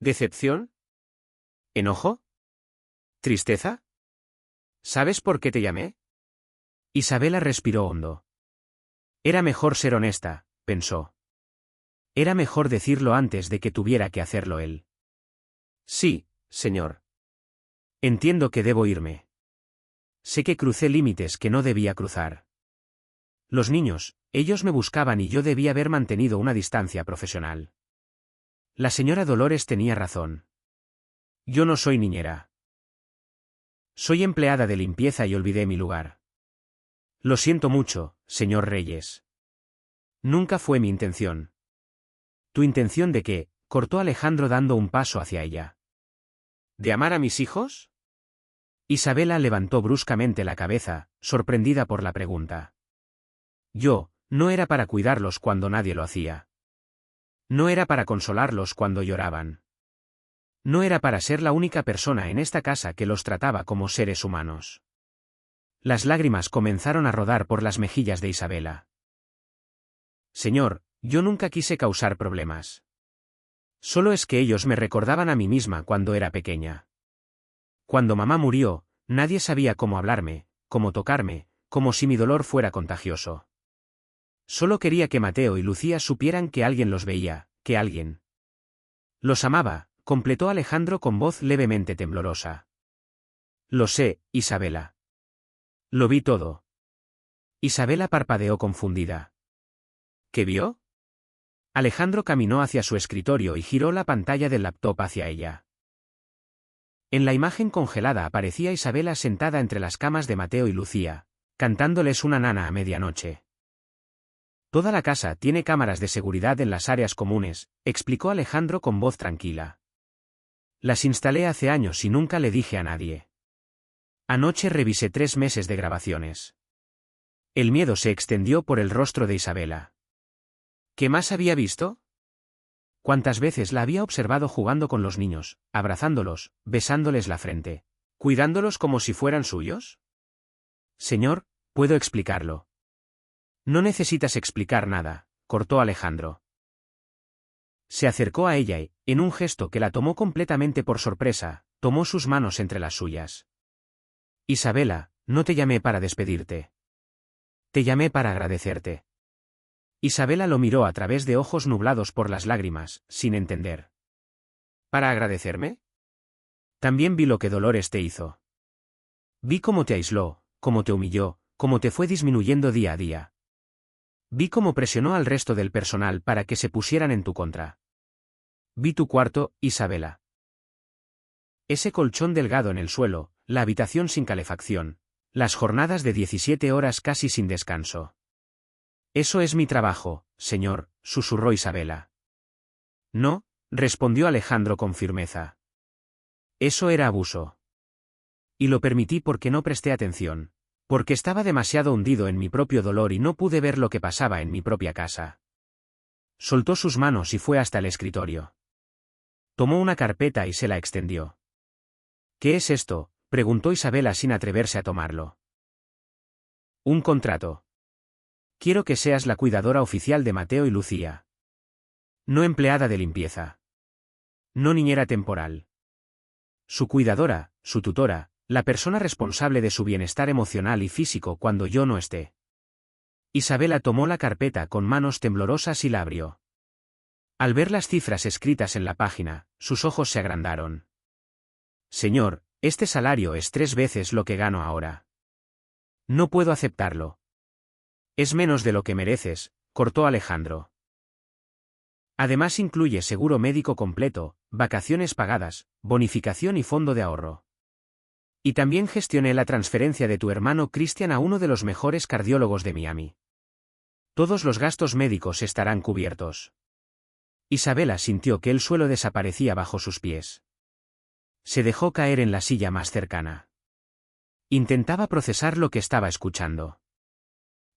¿Decepción? ¿Enojo? ¿Tristeza? ¿Sabes por qué te llamé? Isabela respiró hondo. Era mejor ser honesta, pensó. Era mejor decirlo antes de que tuviera que hacerlo él. Sí, señor. Entiendo que debo irme. Sé que crucé límites que no debía cruzar. Los niños, ellos me buscaban y yo debía haber mantenido una distancia profesional. La señora Dolores tenía razón. Yo no soy niñera. Soy empleada de limpieza y olvidé mi lugar. Lo siento mucho, señor Reyes. Nunca fue mi intención. ¿Tu intención de qué? Cortó Alejandro dando un paso hacia ella. ¿De amar a mis hijos? Isabela levantó bruscamente la cabeza, sorprendida por la pregunta. Yo, no era para cuidarlos cuando nadie lo hacía. No era para consolarlos cuando lloraban. No era para ser la única persona en esta casa que los trataba como seres humanos. Las lágrimas comenzaron a rodar por las mejillas de Isabela. Señor, yo nunca quise causar problemas. Solo es que ellos me recordaban a mí misma cuando era pequeña. Cuando mamá murió, nadie sabía cómo hablarme, cómo tocarme, como si mi dolor fuera contagioso. Solo quería que Mateo y Lucía supieran que alguien los veía, que alguien los amaba, completó Alejandro con voz levemente temblorosa. Lo sé, Isabela. Lo vi todo. Isabela parpadeó confundida. ¿Qué vio? Alejandro caminó hacia su escritorio y giró la pantalla del laptop hacia ella. En la imagen congelada aparecía Isabela sentada entre las camas de Mateo y Lucía, cantándoles una nana a medianoche. Toda la casa tiene cámaras de seguridad en las áreas comunes, explicó Alejandro con voz tranquila. Las instalé hace años y nunca le dije a nadie. Anoche revisé 3 meses de grabaciones. El miedo se extendió por el rostro de Isabela. ¿Qué más había visto? ¿Cuántas veces la había observado jugando con los niños, abrazándolos, besándoles la frente, cuidándolos como si fueran suyos? Señor, puedo explicarlo. No necesitas explicar nada, cortó Alejandro. Se acercó a ella y, en un gesto que la tomó completamente por sorpresa, tomó sus manos entre las suyas. Isabela, no te llamé para despedirte. Te llamé para agradecerte. Isabela lo miró a través de ojos nublados por las lágrimas, sin entender. ¿Para agradecerme? También vi lo que Dolores te hizo. Vi cómo te aisló, cómo te humilló, cómo te fue disminuyendo día a día. Vi cómo presionó al resto del personal para que se pusieran en tu contra. Vi tu cuarto, Isabela. Ese colchón delgado en el suelo, la habitación sin calefacción, las jornadas de 17 horas casi sin descanso. Eso es mi trabajo, señor, susurró Isabela. No, respondió Alejandro con firmeza. Eso era abuso. Y lo permití porque no presté atención. Porque estaba demasiado hundido en mi propio dolor y no pude ver lo que pasaba en mi propia casa. Soltó sus manos y fue hasta el escritorio. Tomó una carpeta y se la extendió. ¿Qué es esto?, preguntó Isabela sin atreverse a tomarlo. Un contrato. Quiero que seas la cuidadora oficial de Mateo y Lucía. No empleada de limpieza. No niñera temporal. Su cuidadora, su tutora, la persona responsable de su bienestar emocional y físico cuando yo no esté. Isabela tomó la carpeta con manos temblorosas y la abrió. Al ver las cifras escritas en la página, sus ojos se agrandaron. Señor, este salario es 3 veces lo que gano ahora. No puedo aceptarlo. Es menos de lo que mereces, cortó Alejandro. Además incluye seguro médico completo, vacaciones pagadas, bonificación y fondo de ahorro. Y también gestioné la transferencia de tu hermano Christian a uno de los mejores cardiólogos de Miami. Todos los gastos médicos estarán cubiertos. Isabela sintió que el suelo desaparecía bajo sus pies. Se dejó caer en la silla más cercana. Intentaba procesar lo que estaba escuchando.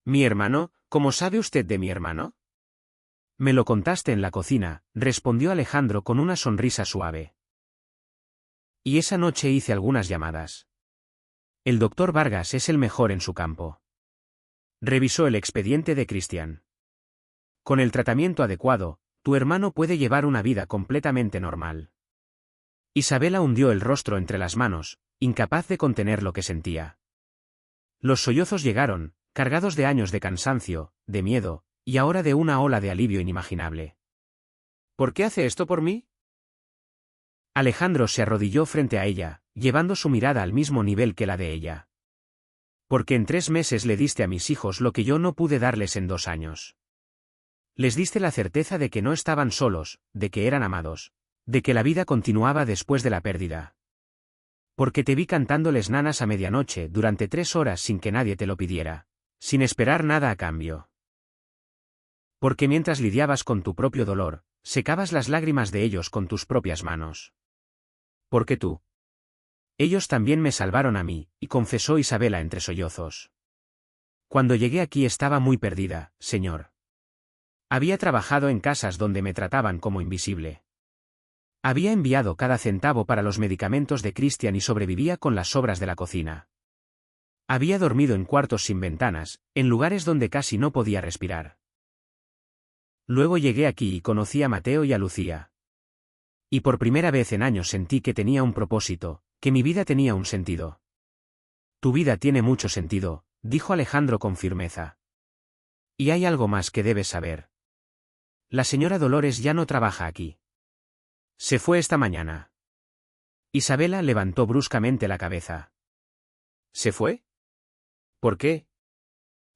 ¿Mi hermano? ¿Cómo sabe usted de mi hermano? Me lo contaste en la cocina, respondió Alejandro con una sonrisa suave. Y esa noche hice algunas llamadas. El doctor Vargas es el mejor en su campo. Revisó el expediente de Christian. Con el tratamiento adecuado, tu hermano puede llevar una vida completamente normal. Isabela hundió el rostro entre las manos, incapaz de contener lo que sentía. Los sollozos llegaron, cargados de años de cansancio, de miedo, y ahora de una ola de alivio inimaginable. ¿Por qué hace esto por mí? Alejandro se arrodilló frente a ella, llevando su mirada al mismo nivel que la de ella. Porque en 3 meses le diste a mis hijos lo que yo no pude darles en 2 años. Les diste la certeza de que no estaban solos, de que eran amados, de que la vida continuaba después de la pérdida. Porque te vi cantándoles nanas a medianoche durante 3 horas sin que nadie te lo pidiera, sin esperar nada a cambio. Porque mientras lidiabas con tu propio dolor, secabas las lágrimas de ellos con tus propias manos. Porque tú. Ellos también me salvaron a mí, y confesó Isabela entre sollozos. Cuando llegué aquí estaba muy perdida, señor. Había trabajado en casas donde me trataban como invisible. Había enviado cada centavo para los medicamentos de Christian y sobrevivía con las sobras de la cocina. Había dormido en cuartos sin ventanas, en lugares donde casi no podía respirar. Luego llegué aquí y conocí a Mateo y a Lucía. Y por primera vez en años sentí que tenía un propósito, que mi vida tenía un sentido. Tu vida tiene mucho sentido, dijo Alejandro con firmeza. Y hay algo más que debes saber. La señora Dolores ya no trabaja aquí. Se fue esta mañana. Isabela levantó bruscamente la cabeza. ¿Se fue? ¿Por qué?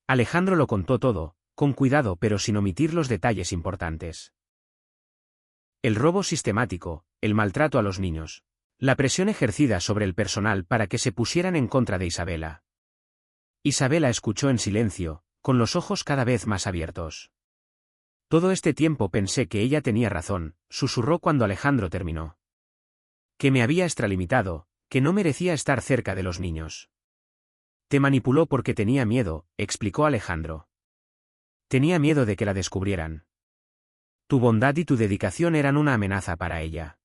Alejandro lo contó todo, con cuidado pero sin omitir los detalles importantes. El robo sistemático, el maltrato a los niños, la presión ejercida sobre el personal para que se pusieran en contra de Isabela. Isabela escuchó en silencio, con los ojos cada vez más abiertos. Todo este tiempo pensé que ella tenía razón, susurró cuando Alejandro terminó. Que me había extralimitado, que no merecía estar cerca de los niños. Te manipuló porque tenía miedo, explicó Alejandro. Tenía miedo de que la descubrieran. Tu bondad y tu dedicación eran una amenaza para ella.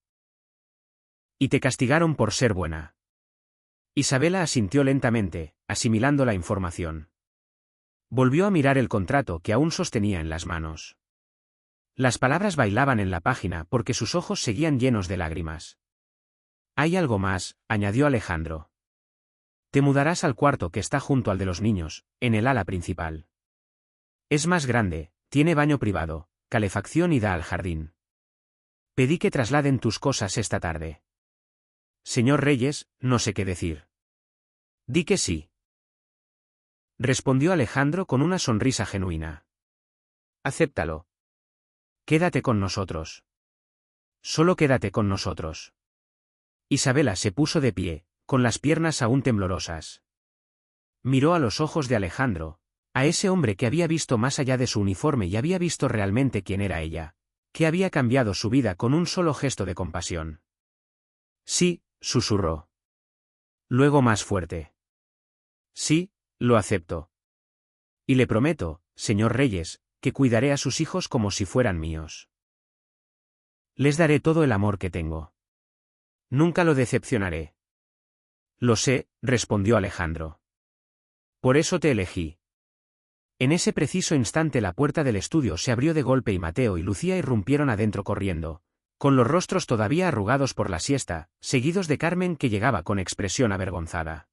Y te castigaron por ser buena. Isabela asintió lentamente, asimilando la información. Volvió a mirar el contrato que aún sostenía en las manos. Las palabras bailaban en la página porque sus ojos seguían llenos de lágrimas. Hay algo más, añadió Alejandro. Te mudarás al cuarto que está junto al de los niños, en el ala principal. Es más grande, tiene baño privado, calefacción y da al jardín. Pedí que trasladen tus cosas esta tarde. Señor Reyes, no sé qué decir. Di que sí. Respondió Alejandro con una sonrisa genuina. Acéptalo. Quédate con nosotros. Solo quédate con nosotros. Isabela se puso de pie, con las piernas aún temblorosas. Miró a los ojos de Alejandro, a ese hombre que había visto más allá de su uniforme y había visto realmente quién era ella, que había cambiado su vida con un solo gesto de compasión. Sí, susurró. Luego más fuerte. Sí, lo acepto. Y le prometo, señor Reyes, que cuidaré a sus hijos como si fueran míos. Les daré todo el amor que tengo. Nunca lo decepcionaré. Lo sé, respondió Alejandro. Por eso te elegí. En ese preciso instante la puerta del estudio se abrió de golpe y Mateo y Lucía irrumpieron adentro corriendo, con los rostros todavía arrugados por la siesta, seguidos de Carmen que llegaba con expresión avergonzada.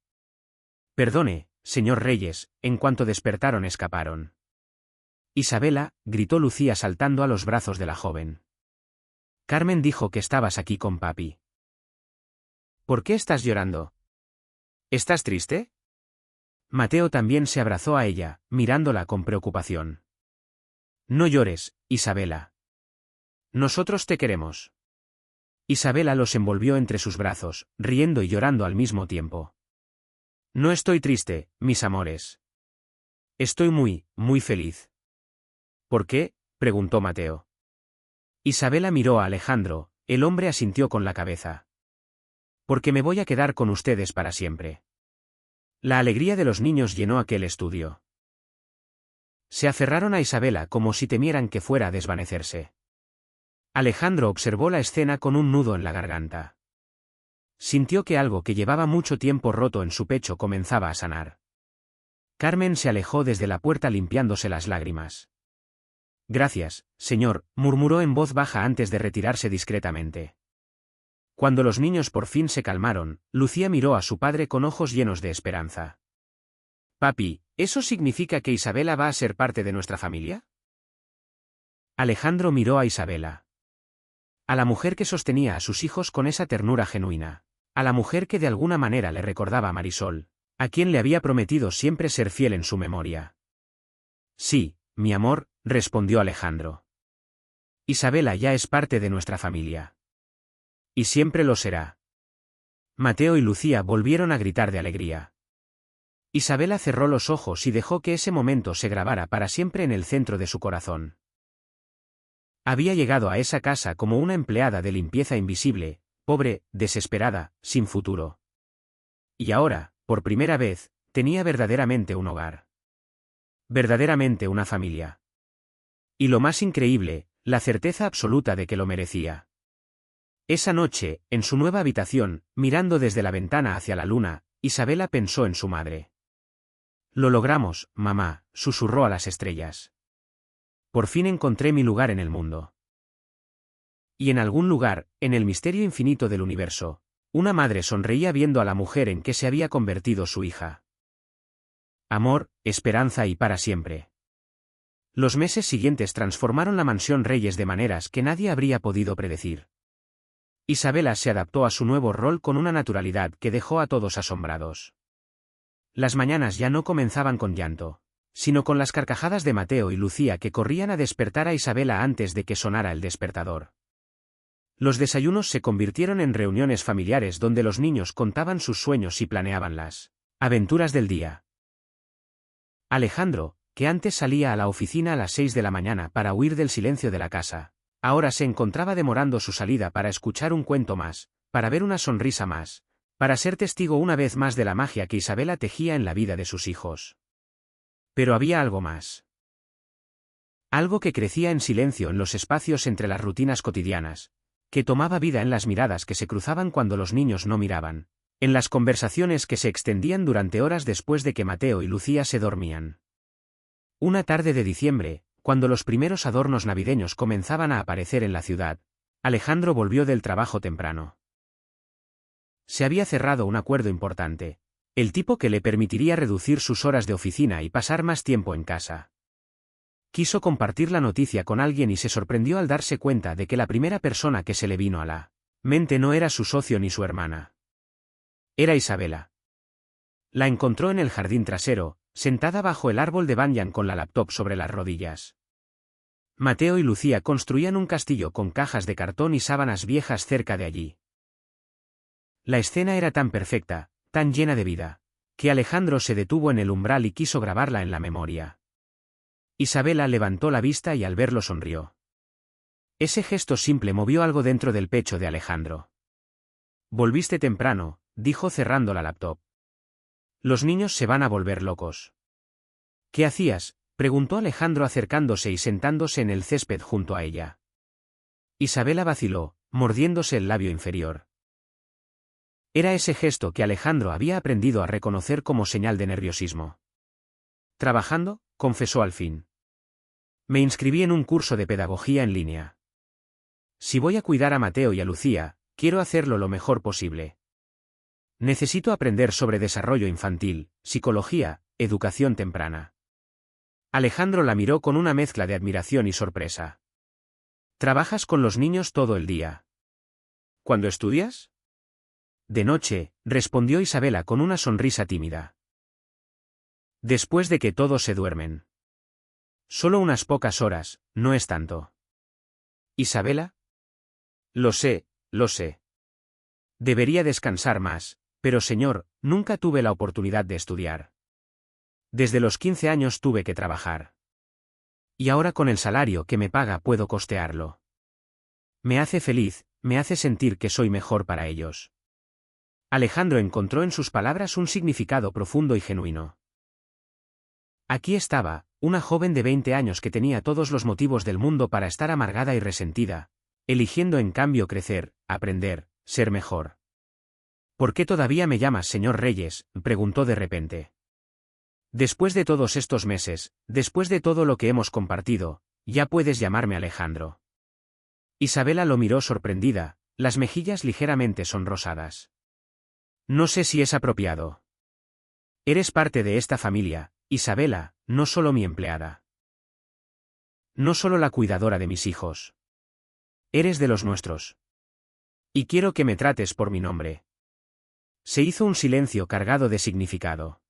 Perdone, señor Reyes, en cuanto despertaron escaparon. Isabela, gritó Lucía saltando a los brazos de la joven. Carmen dijo que estabas aquí con papi. ¿Por qué estás llorando? ¿Estás triste? Mateo también se abrazó a ella, mirándola con preocupación. No llores, Isabela. Nosotros te queremos. Isabela los envolvió entre sus brazos, riendo y llorando al mismo tiempo. No estoy triste, mis amores. Estoy muy, muy feliz. ¿Por qué? Preguntó Mateo. Isabela miró a Alejandro, el hombre asintió con la cabeza. Porque me voy a quedar con ustedes para siempre. La alegría de los niños llenó aquel estudio. Se aferraron a Isabela como si temieran que fuera a desvanecerse. Alejandro observó la escena con un nudo en la garganta. Sintió que algo que llevaba mucho tiempo roto en su pecho comenzaba a sanar. Carmen se alejó desde la puerta limpiándose las lágrimas. Gracias, señor, murmuró en voz baja antes de retirarse discretamente. Cuando los niños por fin se calmaron, Lucía miró a su padre con ojos llenos de esperanza. Papi, ¿eso significa que Isabela va a ser parte de nuestra familia? Alejandro miró a Isabela. A la mujer que sostenía a sus hijos con esa ternura genuina. A la mujer que de alguna manera le recordaba a Marisol, a quien le había prometido siempre ser fiel en su memoria. Sí, mi amor, respondió Alejandro. Isabela ya es parte de nuestra familia. Y siempre lo será. Mateo y Lucía volvieron a gritar de alegría. Isabela cerró los ojos y dejó que ese momento se grabara para siempre en el centro de su corazón. Había llegado a esa casa como una empleada de limpieza invisible, pobre, desesperada, sin futuro. Y ahora, por primera vez, tenía verdaderamente un hogar. Verdaderamente una familia. Y lo más increíble, la certeza absoluta de que lo merecía. Esa noche, en su nueva habitación, mirando desde la ventana hacia la luna, Isabela pensó en su madre. Lo logramos, mamá, susurró a las estrellas. Por fin encontré mi lugar en el mundo. Y en algún lugar, en el misterio infinito del universo, una madre sonreía viendo a la mujer en que se había convertido su hija. amor, esperanza y para siempre. Los meses siguientes transformaron la mansión Reyes de maneras que nadie habría podido predecir. Isabela se adaptó a su nuevo rol con una naturalidad que dejó a todos asombrados. Las mañanas ya no comenzaban con llanto, sino con las carcajadas de Mateo y Lucía que corrían a despertar a Isabela antes de que sonara el despertador. Los desayunos se convirtieron en reuniones familiares donde los niños contaban sus sueños y planeaban las aventuras del día. Alejandro, que antes salía a la oficina a las 6 de la mañana para huir del silencio de la casa, ahora se encontraba demorando su salida para escuchar un cuento más, para ver una sonrisa más, para ser testigo una vez más de la magia que Isabela tejía en la vida de sus hijos. Pero había algo más. Algo que crecía en silencio en los espacios entre las rutinas cotidianas, que tomaba vida en las miradas que se cruzaban cuando los niños no miraban, en las conversaciones que se extendían durante horas después de que Mateo y Lucía se dormían. Una tarde de diciembre, cuando los primeros adornos navideños comenzaban a aparecer en la ciudad, Alejandro volvió del trabajo temprano. Se había cerrado un acuerdo importante, el tipo que le permitiría reducir sus horas de oficina y pasar más tiempo en casa. Quiso compartir la noticia con alguien y se sorprendió al darse cuenta de que la primera persona que se le vino a la mente no era su socio ni su hermana. Era Isabela. La encontró en el jardín trasero, sentada bajo el árbol de banyan con la laptop sobre las rodillas. Mateo y Lucía construían un castillo con cajas de cartón y sábanas viejas cerca de allí. La escena era tan perfecta, tan llena de vida, que Alejandro se detuvo en el umbral y quiso grabarla en la memoria. Isabela levantó la vista y al verlo sonrió. Ese gesto simple movió algo dentro del pecho de Alejandro. «Volviste temprano», dijo cerrando la laptop. «Los niños se van a volver locos». «¿Qué hacías?», preguntó Alejandro acercándose y sentándose en el césped junto a ella. Isabela vaciló, mordiéndose el labio inferior. Era ese gesto que Alejandro había aprendido a reconocer como señal de nerviosismo. «¿Trabajando?», confesó al fin. «Me inscribí en un curso de pedagogía en línea. Si voy a cuidar a Mateo y a Lucía, quiero hacerlo lo mejor posible. Necesito aprender sobre desarrollo infantil, psicología, educación temprana». Alejandro la miró con una mezcla de admiración y sorpresa. «¿Trabajas con los niños todo el día? ¿Cuándo estudias?». «De noche», respondió Isabela con una sonrisa tímida. «Después de que todos se duermen. Solo unas pocas horas, no es tanto». «¿Isabela?» Lo sé. Debería descansar más, pero señor, nunca tuve la oportunidad de estudiar. Desde los 15 años tuve que trabajar. Y ahora con el salario que me paga puedo costearlo. Me hace feliz, me hace sentir que soy mejor para ellos». Alejandro encontró en sus palabras un significado profundo y genuino. Aquí estaba, una joven de 20 años que tenía todos los motivos del mundo para estar amargada y resentida, eligiendo en cambio crecer, aprender, ser mejor. «¿Por qué todavía me llamas señor Reyes?», preguntó de repente. «Después de todos estos meses, después de todo lo que hemos compartido, ya puedes llamarme Alejandro». Isabela lo miró sorprendida, las mejillas ligeramente sonrosadas. «No sé si es apropiado. Eres parte de esta familia, Isabela, no solo mi empleada. No solo la cuidadora de mis hijos. Eres de los nuestros. Y quiero que me trates por mi nombre». Se hizo un silencio cargado de significado.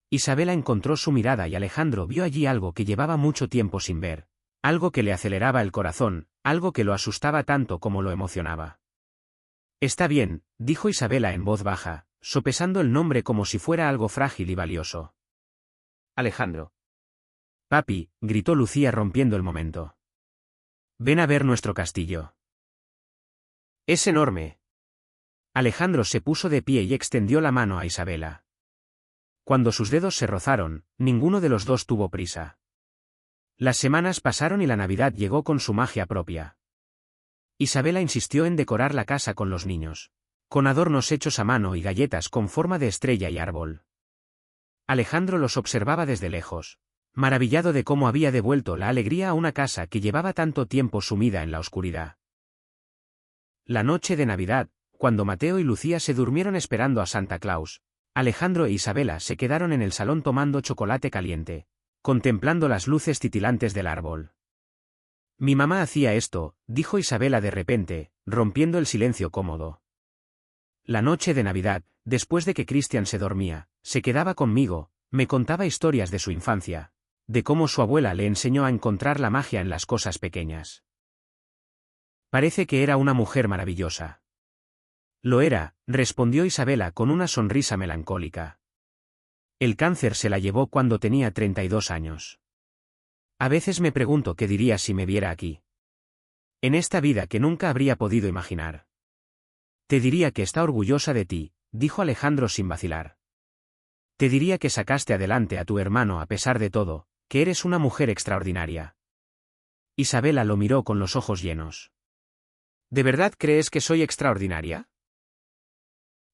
Isabela encontró su mirada y Alejandro vio allí algo que llevaba mucho tiempo sin ver, algo que le aceleraba el corazón, algo que lo asustaba tanto como lo emocionaba. «Está bien», dijo Isabela en voz baja, sopesando el nombre como si fuera algo frágil y valioso. «Alejandro». «Papi», gritó Lucía rompiendo el momento. «Ven a ver nuestro castillo. Es enorme». Alejandro se puso de pie y extendió la mano a Isabela. Cuando sus dedos se rozaron, ninguno de los dos tuvo prisa. Las semanas pasaron y la Navidad llegó con su magia propia. Isabela insistió en decorar la casa con los niños, con adornos hechos a mano y galletas con forma de estrella y árbol. Alejandro los observaba desde lejos, maravillado de cómo había devuelto la alegría a una casa que llevaba tanto tiempo sumida en la oscuridad. La noche de Navidad, cuando Mateo y Lucía se durmieron esperando a Santa Claus, Alejandro e Isabela se quedaron en el salón tomando chocolate caliente, contemplando las luces titilantes del árbol. Mi mamá hacía esto, dijo Isabela de repente, rompiendo el silencio cómodo. La noche de Navidad, después de que Christian se dormía, se quedaba conmigo, me contaba historias de su infancia, de cómo su abuela le enseñó a encontrar la magia en las cosas pequeñas. Parece que era una mujer maravillosa. Lo era, respondió Isabela con una sonrisa melancólica. El cáncer se la llevó cuando tenía 32 años. A veces me pregunto qué diría si me viera aquí. En esta vida que nunca habría podido imaginar. Te diría que está orgullosa de ti, dijo Alejandro sin vacilar. Te diría que sacaste adelante a tu hermano a pesar de todo, que eres una mujer extraordinaria. Isabela lo miró con los ojos llenos. ¿De verdad crees que soy extraordinaria?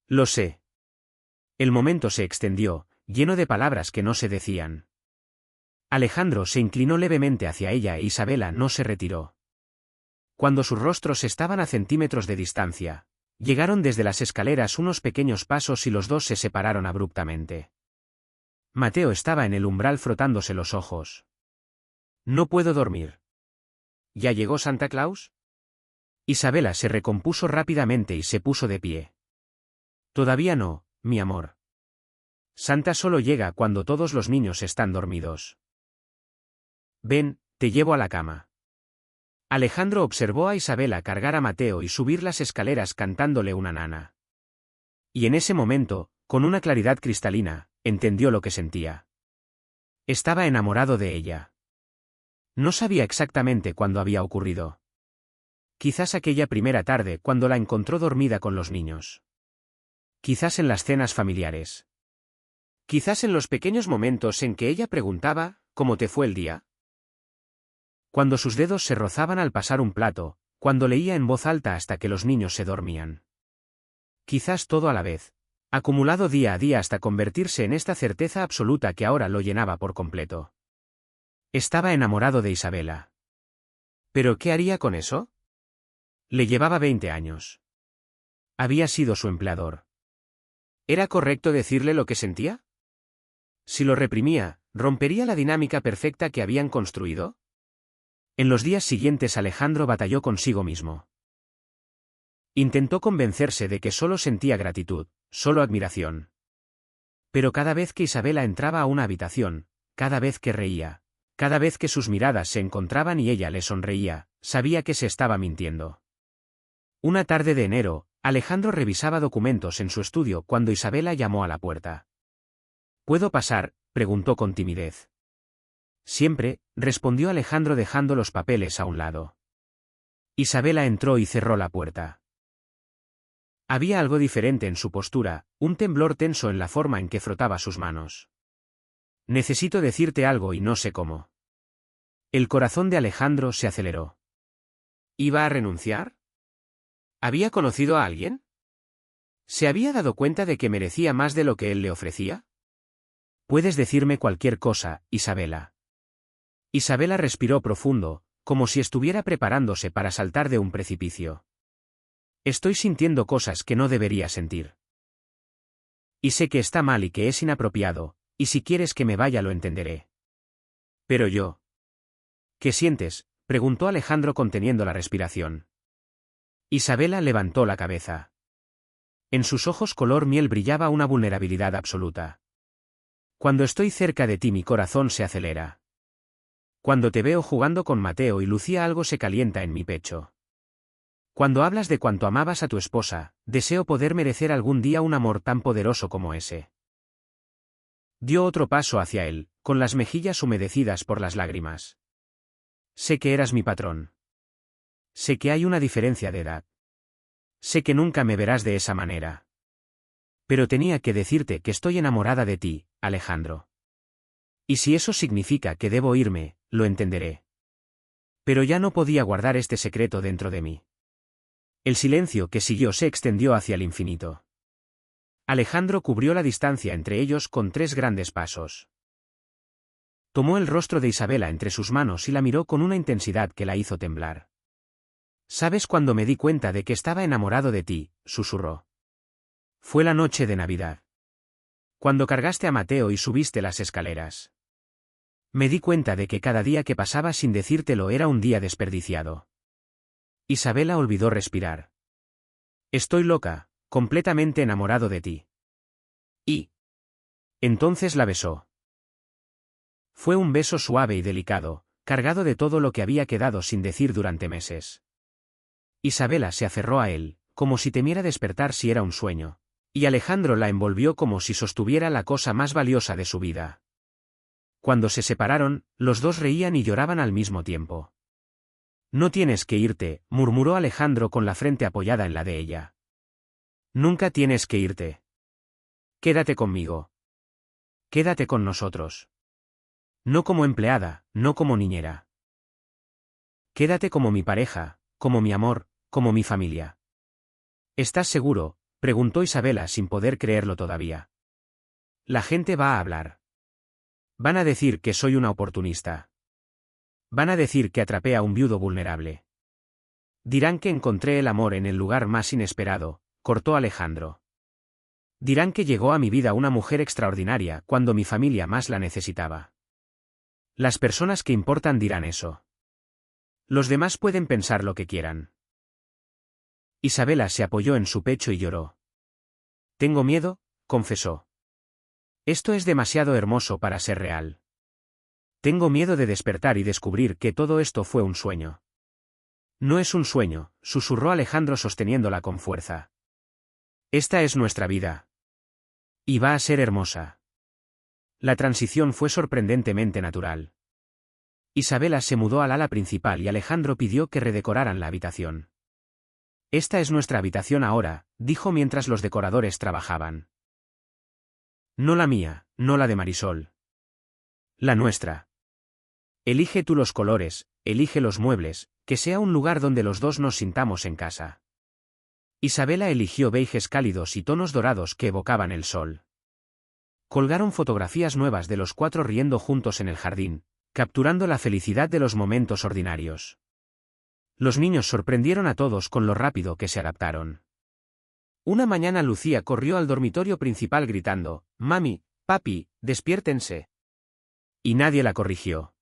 Lo sé. El momento se extendió, lleno de palabras que no se decían. Alejandro se inclinó levemente hacia ella e Isabela no se retiró. Cuando sus rostros estaban a centímetros de distancia, llegaron desde las escaleras unos pequeños pasos y los dos se separaron abruptamente. Mateo estaba en el umbral frotándose los ojos. No puedo dormir. ¿Ya llegó Santa Claus? Isabela se recompuso rápidamente y se puso de pie. Todavía no, mi amor. Santa solo llega cuando todos los niños están dormidos. Ven, te llevo a la cama. Alejandro observó a Isabela cargar a Mateo y subir las escaleras cantándole una nana. Y en ese momento, con una claridad cristalina, entendió lo que sentía. Estaba enamorado de ella. No sabía exactamente cuándo había ocurrido. Quizás aquella primera tarde cuando la encontró dormida con los niños. Quizás en las cenas familiares. Quizás en los pequeños momentos en que ella preguntaba, ¿cómo te fue el día? Cuando sus dedos se rozaban al pasar un plato, cuando leía en voz alta hasta que los niños se dormían. Quizás todo a la vez, acumulado día a día hasta convertirse en esta certeza absoluta que ahora lo llenaba por completo. Estaba enamorado de Isabela. ¿Pero qué haría con eso? Le llevaba 20 años. Había sido su empleador. ¿Era correcto decirle lo que sentía? Si lo reprimía, ¿rompería la dinámica perfecta que habían construido? En los días siguientes Alejandro batalló consigo mismo. Intentó convencerse de que solo sentía gratitud, solo admiración. Pero cada vez que Isabela entraba a una habitación, cada vez que reía, cada vez que sus miradas se encontraban y ella le sonreía, sabía que se estaba mintiendo. Una tarde de enero, Alejandro revisaba documentos en su estudio cuando Isabela llamó a la puerta. ¿Puedo pasar?, preguntó con timidez. Siempre, respondió Alejandro dejando los papeles a un lado. Isabela entró y cerró la puerta. Había algo diferente en su postura, un temblor tenso en la forma en que frotaba sus manos. Necesito decirte algo y no sé cómo. El corazón de Alejandro se aceleró. ¿Iba a renunciar? ¿Había conocido a alguien? ¿Se había dado cuenta de que merecía más de lo que él le ofrecía? Puedes decirme cualquier cosa, Isabela. Isabela respiró profundo, como si estuviera preparándose para saltar de un precipicio. Estoy sintiendo cosas que no debería sentir. Y sé que está mal y que es inapropiado, y si quieres que me vaya lo entenderé. Pero yo... ¿Qué sientes?, preguntó Alejandro conteniendo la respiración. Isabela levantó la cabeza. En sus ojos color miel brillaba una vulnerabilidad absoluta. Cuando estoy cerca de ti mi corazón se acelera. Cuando te veo jugando con Mateo y Lucía algo se calienta en mi pecho. Cuando hablas de cuánto amabas a tu esposa, deseo poder merecer algún día un amor tan poderoso como ese. Dio otro paso hacia él, con las mejillas humedecidas por las lágrimas. Sé que eras mi patrón. Sé que hay una diferencia de edad. Sé que nunca me verás de esa manera. Pero tenía que decirte que estoy enamorada de ti, Alejandro. Y si eso significa que debo irme, lo entenderé. Pero ya no podía guardar este secreto dentro de mí. El silencio que siguió se extendió hacia el infinito. Alejandro cubrió la distancia entre ellos con 3 grandes pasos. Tomó el rostro de Isabela entre sus manos y la miró con una intensidad que la hizo temblar. ¿Sabes cuándo me di cuenta de que estaba enamorado de ti?, susurró. Fue la noche de Navidad. Cuando cargaste a Mateo y subiste las escaleras. Me di cuenta de que cada día que pasaba sin decírtelo era un día desperdiciado. Isabela olvidó respirar. Estoy loca, completamente enamorado de ti. Y... Entonces la besó. Fue un beso suave y delicado, cargado de todo lo que había quedado sin decir durante meses. Isabela se aferró a él, como si temiera despertar si era un sueño, y Alejandro la envolvió como si sostuviera la cosa más valiosa de su vida. Cuando se separaron, los dos reían y lloraban al mismo tiempo. No tienes que irte, murmuró Alejandro con la frente apoyada en la de ella. Nunca tienes que irte. Quédate conmigo. Quédate con nosotros. No como empleada, no como niñera. Quédate como mi pareja, como mi amor, como mi familia. ¿Estás seguro?, preguntó Isabela sin poder creerlo todavía. La gente va a hablar. Van a decir que soy una oportunista. Van a decir que atrapé a un viudo vulnerable. Dirán que encontré el amor en el lugar más inesperado, cortó Alejandro. Dirán que llegó a mi vida una mujer extraordinaria cuando mi familia más la necesitaba. Las personas que importan dirán eso. Los demás pueden pensar lo que quieran. Isabela se apoyó en su pecho y lloró. Tengo miedo, confesó. Esto es demasiado hermoso para ser real. Tengo miedo de despertar y descubrir que todo esto fue un sueño. No es un sueño, susurró Alejandro sosteniéndola con fuerza. Esta es nuestra vida. Y va a ser hermosa. La transición fue sorprendentemente natural. Isabela se mudó al ala principal y Alejandro pidió que redecoraran la habitación. Esta es nuestra habitación ahora, dijo mientras los decoradores trabajaban. No la mía, no la de Marisol. La nuestra. Elige tú los colores, elige los muebles, que sea un lugar donde los dos nos sintamos en casa. Isabela eligió beiges cálidos y tonos dorados que evocaban el sol. Colgaron fotografías nuevas de los cuatro riendo juntos en el jardín, capturando la felicidad de los momentos ordinarios. Los niños sorprendieron a todos con lo rápido que se adaptaron. Una mañana Lucía corrió al dormitorio principal gritando, «Mami, papi, despiértense». Y nadie la corrigió.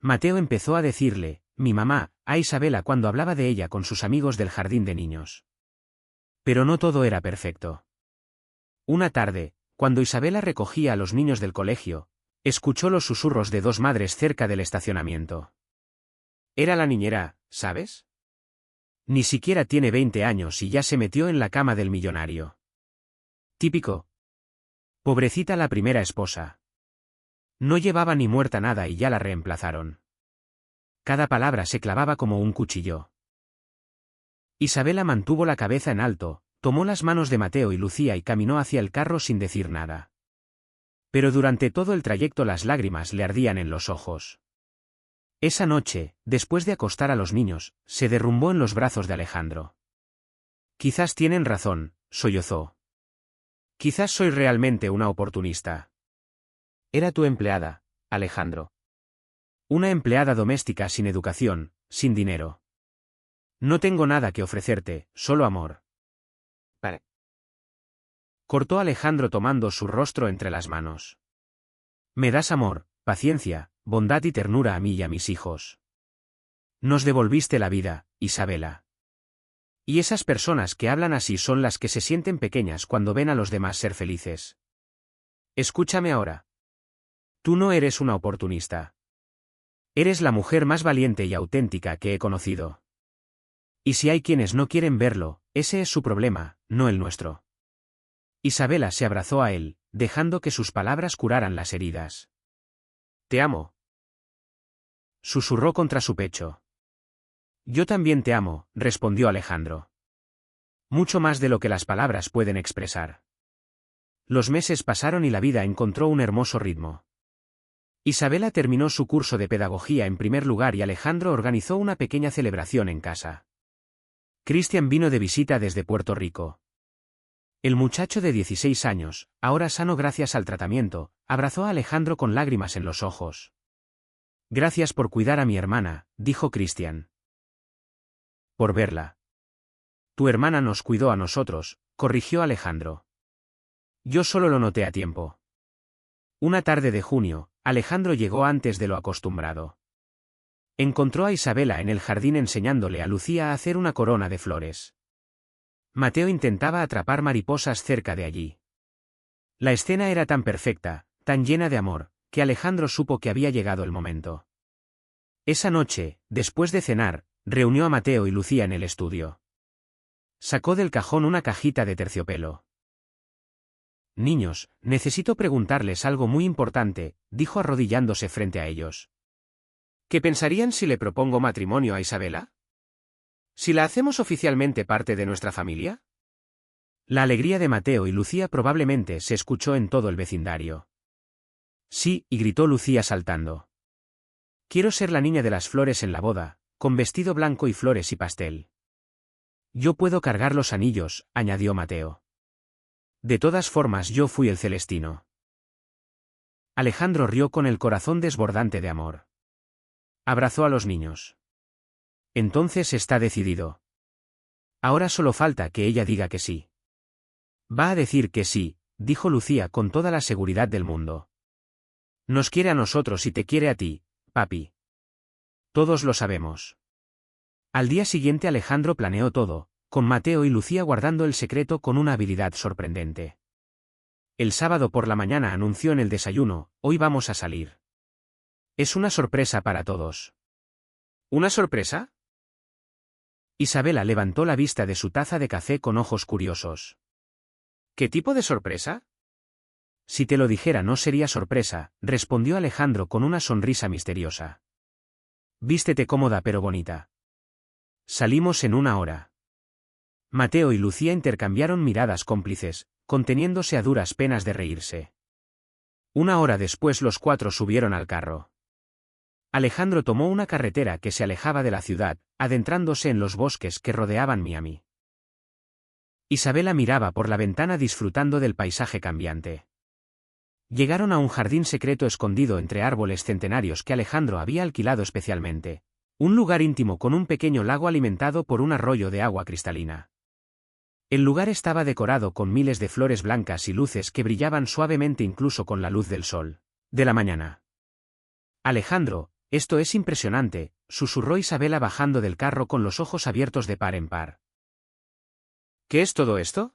Mateo empezó a decirle, «mi mamá», a Isabela cuando hablaba de ella con sus amigos del jardín de niños. Pero no todo era perfecto. Una tarde, cuando Isabela recogía a los niños del colegio, escuchó los susurros de dos madres cerca del estacionamiento. Era la niñera, ¿sabes? Ni siquiera tiene 20 años y ya se metió en la cama del millonario. Típico. Pobrecita la primera esposa. No llevaba ni muerta nada y ya la reemplazaron. Cada palabra se clavaba como un cuchillo. Isabela mantuvo la cabeza en alto, tomó las manos de Mateo y Lucía y caminó hacia el carro sin decir nada. Pero durante todo el trayecto las lágrimas le ardían en los ojos. Esa noche, después de acostar a los niños, se derrumbó en los brazos de Alejandro. Quizás tienen razón, sollozó. Quizás soy realmente una oportunista. Era tu empleada, Alejandro. Una empleada doméstica sin educación, sin dinero. No tengo nada que ofrecerte, solo amor. Vale. Cortó Alejandro tomando su rostro entre las manos. Me das amor, paciencia, bondad y ternura a mí y a mis hijos. Nos devolviste la vida, Isabela. Y esas personas que hablan así son las que se sienten pequeñas cuando ven a los demás ser felices. Escúchame ahora. Tú no eres una oportunista. Eres la mujer más valiente y auténtica que he conocido. Y si hay quienes no quieren verlo, ese es su problema, no el nuestro. Isabela se abrazó a él, dejando que sus palabras curaran las heridas. Te amo. Susurró contra su pecho. Yo también te amo, respondió Alejandro. Mucho más de lo que las palabras pueden expresar. Los meses pasaron y la vida encontró un hermoso ritmo. Isabela terminó su curso de pedagogía en primer lugar y Alejandro organizó una pequeña celebración en casa. Cristian vino de visita desde Puerto Rico. El muchacho de 16 años, ahora sano gracias al tratamiento, abrazó a Alejandro con lágrimas en los ojos. Gracias por cuidar a mi hermana, dijo Cristian. Por verla. Tu hermana nos cuidó a nosotros, corrigió Alejandro. Yo solo lo noté a tiempo. Una tarde de junio, Alejandro llegó antes de lo acostumbrado. Encontró a Isabela en el jardín enseñándole a Lucía a hacer una corona de flores. Mateo intentaba atrapar mariposas cerca de allí. La escena era tan perfecta, tan llena de amor, que Alejandro supo que había llegado el momento. Esa noche, después de cenar, reunió a Mateo y Lucía en el estudio. Sacó del cajón una cajita de terciopelo. Niños, necesito preguntarles algo muy importante, dijo arrodillándose frente a ellos. ¿Qué pensarían si le propongo matrimonio a Isabela? ¿Si la hacemos oficialmente parte de nuestra familia? La alegría de Mateo y Lucía probablemente se escuchó en todo el vecindario. Sí, y gritó Lucía saltando. Quiero ser la niña de las flores en la boda, con vestido blanco y flores y pastel. Yo puedo cargar los anillos, añadió Mateo. De todas formas yo fui el celestino. Alejandro rió con el corazón desbordante de amor. Abrazó a los niños. Entonces está decidido. Ahora solo falta que ella diga que sí. Va a decir que sí, dijo Lucía con toda la seguridad del mundo. Nos quiere a nosotros y te quiere a ti, papi. Todos lo sabemos. Al día siguiente Alejandro planeó todo, con Mateo y Lucía guardando el secreto con una habilidad sorprendente. El sábado por la mañana anunció en el desayuno, hoy vamos a salir. Es una sorpresa para todos. ¿Una sorpresa? Isabela levantó la vista de su taza de café con ojos curiosos. ¿Qué tipo de sorpresa? Si te lo dijera no sería sorpresa, respondió Alejandro con una sonrisa misteriosa. Vístete cómoda pero bonita. Salimos en una hora. Mateo y Lucía intercambiaron miradas cómplices, conteniéndose a duras penas de reírse. Una hora después los cuatro subieron al carro. Alejandro tomó una carretera que se alejaba de la ciudad, adentrándose en los bosques que rodeaban Miami. Isabela miraba por la ventana disfrutando del paisaje cambiante. Llegaron a un jardín secreto escondido entre árboles centenarios que Alejandro había alquilado especialmente. Un lugar íntimo con un pequeño lago alimentado por un arroyo de agua cristalina. El lugar estaba decorado con miles de flores blancas y luces que brillaban suavemente incluso con la luz del sol de la mañana. Alejandro, esto es impresionante, susurró Isabela bajando del carro con los ojos abiertos de par en par. ¿Qué es todo esto?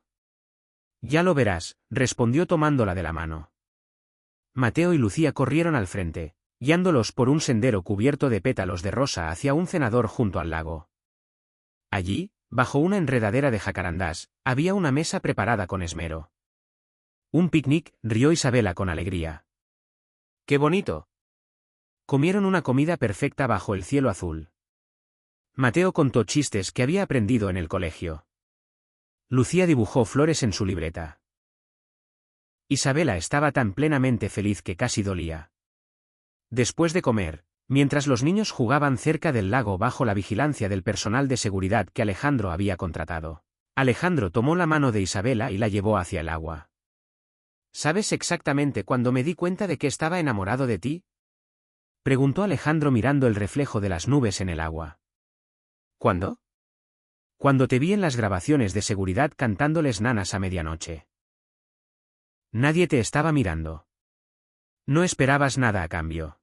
Ya lo verás, respondió tomándola de la mano. Mateo y Lucía corrieron al frente, guiándolos por un sendero cubierto de pétalos de rosa hacia un cenador junto al lago. Allí, bajo una enredadera de jacarandás, había una mesa preparada con esmero. Un picnic, rió Isabela con alegría. ¡Qué bonito! Comieron una comida perfecta bajo el cielo azul. Mateo contó chistes que había aprendido en el colegio. Lucía dibujó flores en su libreta. Isabela estaba tan plenamente feliz que casi dolía. Después de comer, mientras los niños jugaban cerca del lago bajo la vigilancia del personal de seguridad que Alejandro había contratado, Alejandro tomó la mano de Isabela y la llevó hacia el agua. ¿Sabes exactamente cuándo me di cuenta de que estaba enamorado de ti? Preguntó Alejandro mirando el reflejo de las nubes en el agua. ¿Cuándo? Cuando te vi en las grabaciones de seguridad cantándoles nanas a medianoche. Nadie te estaba mirando. No esperabas nada a cambio.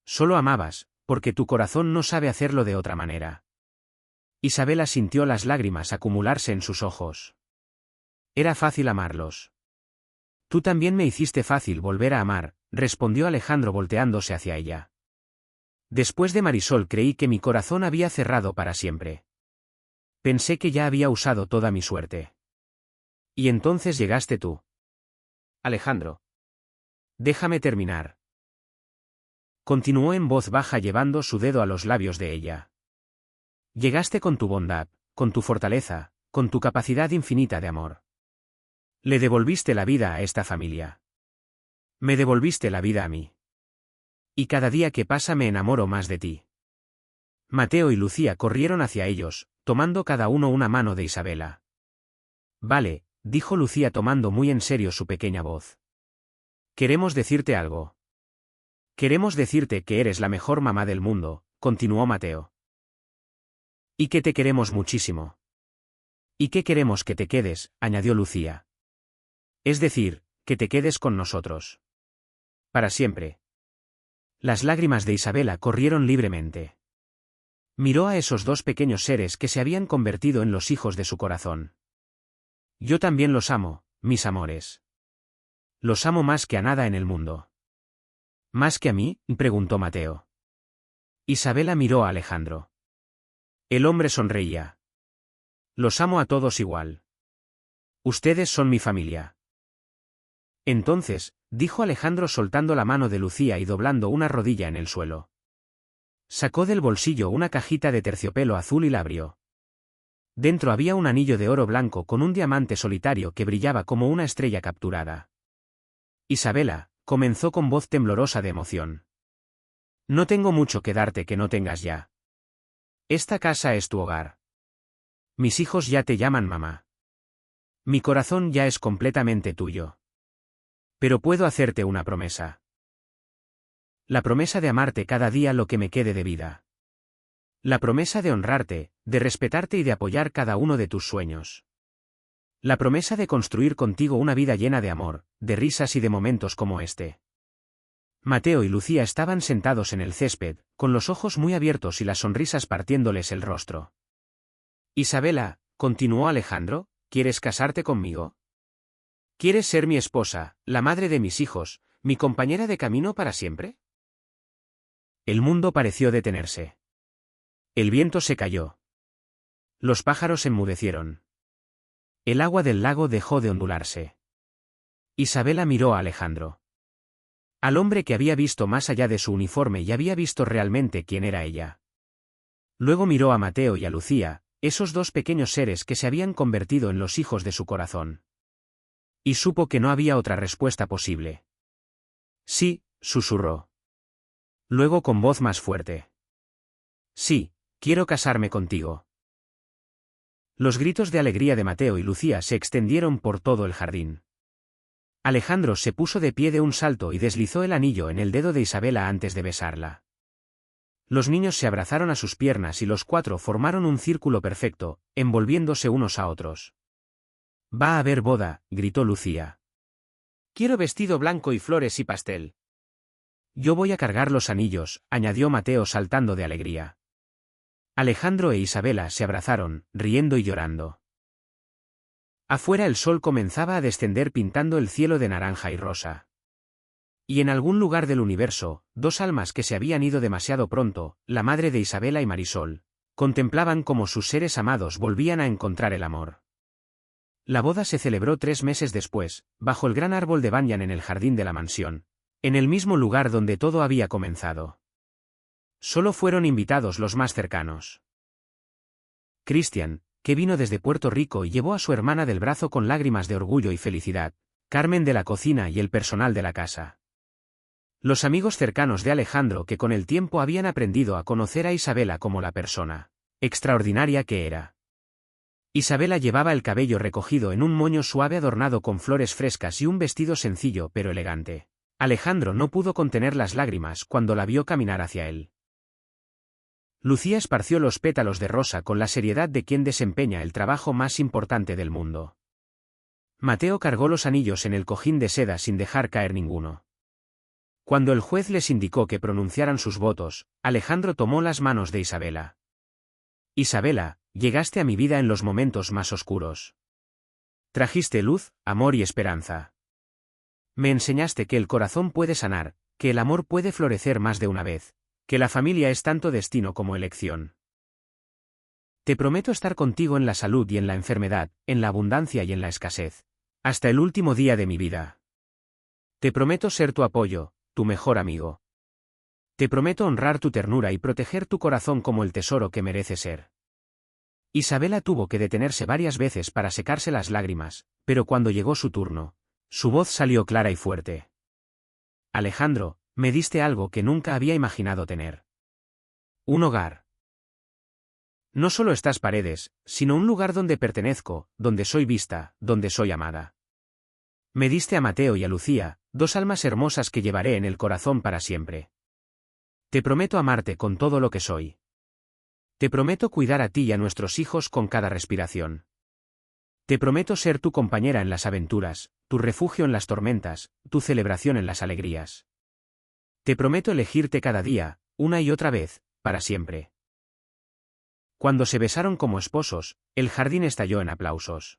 Solo amabas, porque tu corazón no sabe hacerlo de otra manera. Isabela sintió las lágrimas acumularse en sus ojos. Era fácil amarlos. Tú también me hiciste fácil volver a amar, respondió Alejandro volteándose hacia ella. Después de Marisol creí que mi corazón había cerrado para siempre. Pensé que ya había usado toda mi suerte. Y entonces llegaste tú. Alejandro. Déjame terminar. Continuó en voz baja llevando su dedo a los labios de ella. Llegaste con tu bondad, con tu fortaleza, con tu capacidad infinita de amor. Le devolviste la vida a esta familia. Me devolviste la vida a mí. Y cada día que pasa me enamoro más de ti. Mateo y Lucía corrieron hacia ellos, tomando cada uno una mano de Isabela. Vale, dijo Lucía tomando muy en serio su pequeña voz. Queremos decirte algo. Queremos decirte que eres la mejor mamá del mundo, continuó Mateo. Y que te queremos muchísimo. Y que queremos que te quedes, añadió Lucía. Es decir, que te quedes con nosotros. Para siempre. Las lágrimas de Isabela corrieron libremente. Miró a esos dos pequeños seres que se habían convertido en los hijos de su corazón. Yo también los amo, mis amores. Los amo más que a nada en el mundo. ¿Más que a mí?, preguntó Mateo. Isabela miró a Alejandro. El hombre sonreía. Los amo a todos igual. Ustedes son mi familia. Entonces, dijo Alejandro soltando la mano de Lucía y doblando una rodilla en el suelo. Sacó del bolsillo una cajita de terciopelo azul y la abrió. Dentro había un anillo de oro blanco con un diamante solitario que brillaba como una estrella capturada. Isabela, comenzó con voz temblorosa de emoción. No tengo mucho que darte que no tengas ya. Esta casa es tu hogar. Mis hijos ya te llaman mamá. Mi corazón ya es completamente tuyo. Pero puedo hacerte una promesa. La promesa de amarte cada día lo que me quede de vida. La promesa de honrarte, de respetarte y de apoyar cada uno de tus sueños. La promesa de construir contigo una vida llena de amor, de risas y de momentos como este. Mateo y Lucía estaban sentados en el césped, con los ojos muy abiertos y las sonrisas partiéndoles el rostro. Isabela, continuó Alejandro, ¿quieres casarte conmigo? ¿Quieres ser mi esposa, la madre de mis hijos, mi compañera de camino para siempre? El mundo pareció detenerse. El viento se calló. Los pájaros enmudecieron. El agua del lago dejó de ondularse. Isabela miró a Alejandro. Al hombre que había visto más allá de su uniforme y había visto realmente quién era ella. Luego miró a Mateo y a Lucía, esos dos pequeños seres que se habían convertido en los hijos de su corazón. Y supo que no había otra respuesta posible. Sí, susurró. Luego con voz más fuerte. Sí, quiero casarme contigo. Los gritos de alegría de Mateo y Lucía se extendieron por todo el jardín. Alejandro se puso de pie de un salto y deslizó el anillo en el dedo de Isabela antes de besarla. Los niños se abrazaron a sus piernas y los cuatro formaron un círculo perfecto, envolviéndose unos a otros. Va a haber boda, gritó Lucía. Quiero vestido blanco y flores y pastel. Yo voy a cargar los anillos, añadió Mateo saltando de alegría. Alejandro e Isabela se abrazaron, riendo y llorando. Afuera el sol comenzaba a descender pintando el cielo de naranja y rosa. Y en algún lugar del universo, dos almas que se habían ido demasiado pronto, la madre de Isabela y Marisol, contemplaban cómo sus seres amados volvían a encontrar el amor. La boda se celebró 3 meses después, bajo el gran árbol de banyan en el jardín de la mansión, en el mismo lugar donde todo había comenzado. Solo fueron invitados los más cercanos. Cristian, que vino desde Puerto Rico y llevó a su hermana del brazo con lágrimas de orgullo y felicidad, Carmen de la cocina y el personal de la casa. Los amigos cercanos de Alejandro que con el tiempo habían aprendido a conocer a Isabela como la persona extraordinaria que era. Isabela llevaba el cabello recogido en un moño suave adornado con flores frescas y un vestido sencillo pero elegante. Alejandro no pudo contener las lágrimas cuando la vio caminar hacia él. Lucía esparció los pétalos de rosa con la seriedad de quien desempeña el trabajo más importante del mundo. Mateo cargó los anillos en el cojín de seda sin dejar caer ninguno. Cuando el juez les indicó que pronunciaran sus votos, Alejandro tomó las manos de Isabela. Isabela, llegaste a mi vida en los momentos más oscuros. Trajiste luz, amor y esperanza. Me enseñaste que el corazón puede sanar, que el amor puede florecer más de una vez, que la familia es tanto destino como elección. Te prometo estar contigo en la salud y en la enfermedad, en la abundancia y en la escasez, hasta el último día de mi vida. Te prometo ser tu apoyo, tu mejor amigo. Te prometo honrar tu ternura y proteger tu corazón como el tesoro que merece ser. Isabela tuvo que detenerse varias veces para secarse las lágrimas, pero cuando llegó su turno, su voz salió clara y fuerte. Alejandro, me diste algo que nunca había imaginado tener. Un hogar. No solo estas paredes, sino un lugar donde pertenezco, donde soy vista, donde soy amada. Me diste a Mateo y a Lucía, dos almas hermosas que llevaré en el corazón para siempre. Te prometo amarte con todo lo que soy. Te prometo cuidar a ti y a nuestros hijos con cada respiración. Te prometo ser tu compañera en las aventuras, tu refugio en las tormentas, tu celebración en las alegrías. Te prometo elegirte cada día, una y otra vez, para siempre. Cuando se besaron como esposos, el jardín estalló en aplausos.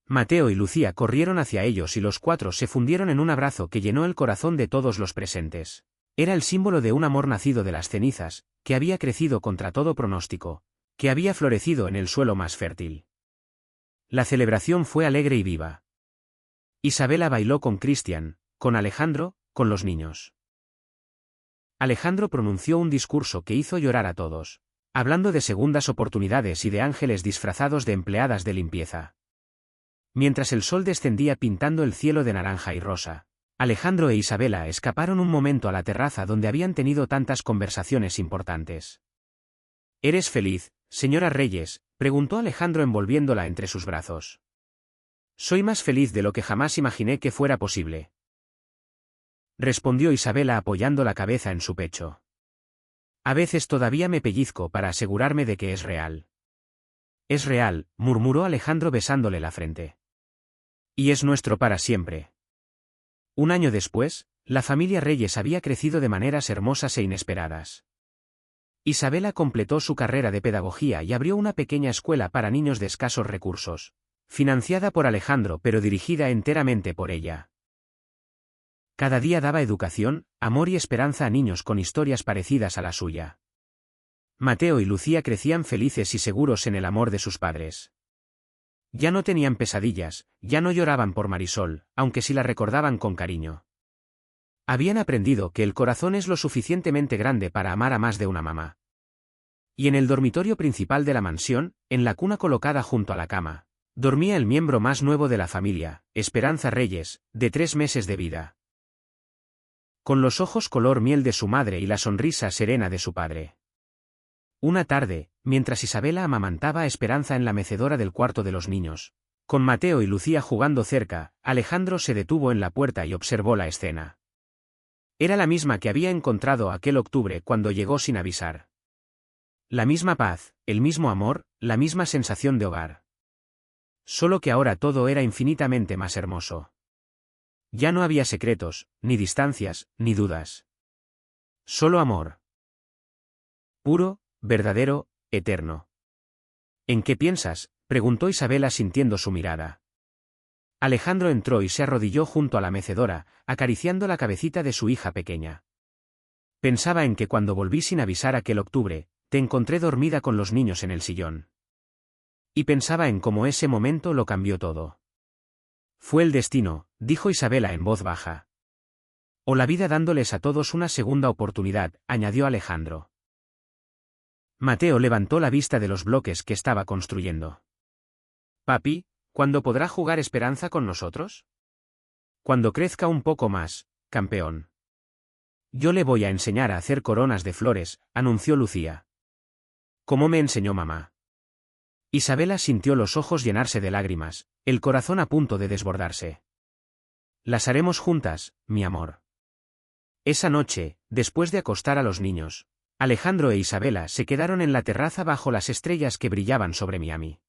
Mateo y Lucía corrieron hacia ellos y los cuatro se fundieron en un abrazo que llenó el corazón de todos los presentes. Era el símbolo de un amor nacido de las cenizas, que había crecido contra todo pronóstico, que había florecido en el suelo más fértil. La celebración fue alegre y viva. Isabela bailó con Cristian, con Alejandro, con los niños. Alejandro pronunció un discurso que hizo llorar a todos, hablando de segundas oportunidades y de ángeles disfrazados de empleadas de limpieza. Mientras el sol descendía pintando el cielo de naranja y rosa, Alejandro e Isabela escaparon un momento a la terraza donde habían tenido tantas conversaciones importantes. ¿Eres feliz, señora Reyes?, preguntó Alejandro envolviéndola entre sus brazos. Soy más feliz de lo que jamás imaginé que fuera posible, respondió Isabela apoyando la cabeza en su pecho. A veces todavía me pellizco para asegurarme de que es real. Es real, murmuró Alejandro besándole la frente. Y es nuestro para siempre. Un año después, la familia Reyes había crecido de maneras hermosas e inesperadas. Isabela completó su carrera de pedagogía y abrió una pequeña escuela para niños de escasos recursos, financiada por Alejandro pero dirigida enteramente por ella. Cada día daba educación, amor y esperanza a niños con historias parecidas a la suya. Mateo y Lucía crecían felices y seguros en el amor de sus padres. Ya no tenían pesadillas, ya no lloraban por Marisol, aunque sí la recordaban con cariño. Habían aprendido que el corazón es lo suficientemente grande para amar a más de una mamá. Y en el dormitorio principal de la mansión, en la cuna colocada junto a la cama, dormía el miembro más nuevo de la familia, Esperanza Reyes, de 3 meses de vida. Con los ojos color miel de su madre y la sonrisa serena de su padre. Una tarde, mientras Isabela amamantaba a Esperanza en la mecedora del cuarto de los niños, con Mateo y Lucía jugando cerca, Alejandro se detuvo en la puerta y observó la escena. Era la misma que había encontrado aquel octubre cuando llegó sin avisar. La misma paz, el mismo amor, la misma sensación de hogar. Solo que ahora todo era infinitamente más hermoso. Ya no había secretos, ni distancias, ni dudas. Solo amor. Puro, verdadero, eterno. ¿En qué piensas?, preguntó Isabela sintiendo su mirada. Alejandro entró y se arrodilló junto a la mecedora, acariciando la cabecita de su hija pequeña. Pensaba en que cuando volví sin avisar aquel octubre, te encontré dormida con los niños en el sillón. Y pensaba en cómo ese momento lo cambió todo. Fue el destino, dijo Isabela en voz baja. O la vida dándoles a todos una segunda oportunidad, añadió Alejandro. Mateo levantó la vista de los bloques que estaba construyendo. Papi, ¿cuándo podrá jugar Esperanza con nosotros? Cuando crezca un poco más, campeón. Yo le voy a enseñar a hacer coronas de flores, anunció Lucía. ¿Cómo me enseñó mamá? Isabela sintió los ojos llenarse de lágrimas, el corazón a punto de desbordarse. Las haremos juntas, mi amor. Esa noche, después de acostar a los niños, Alejandro e Isabela se quedaron en la terraza bajo las estrellas que brillaban sobre Miami.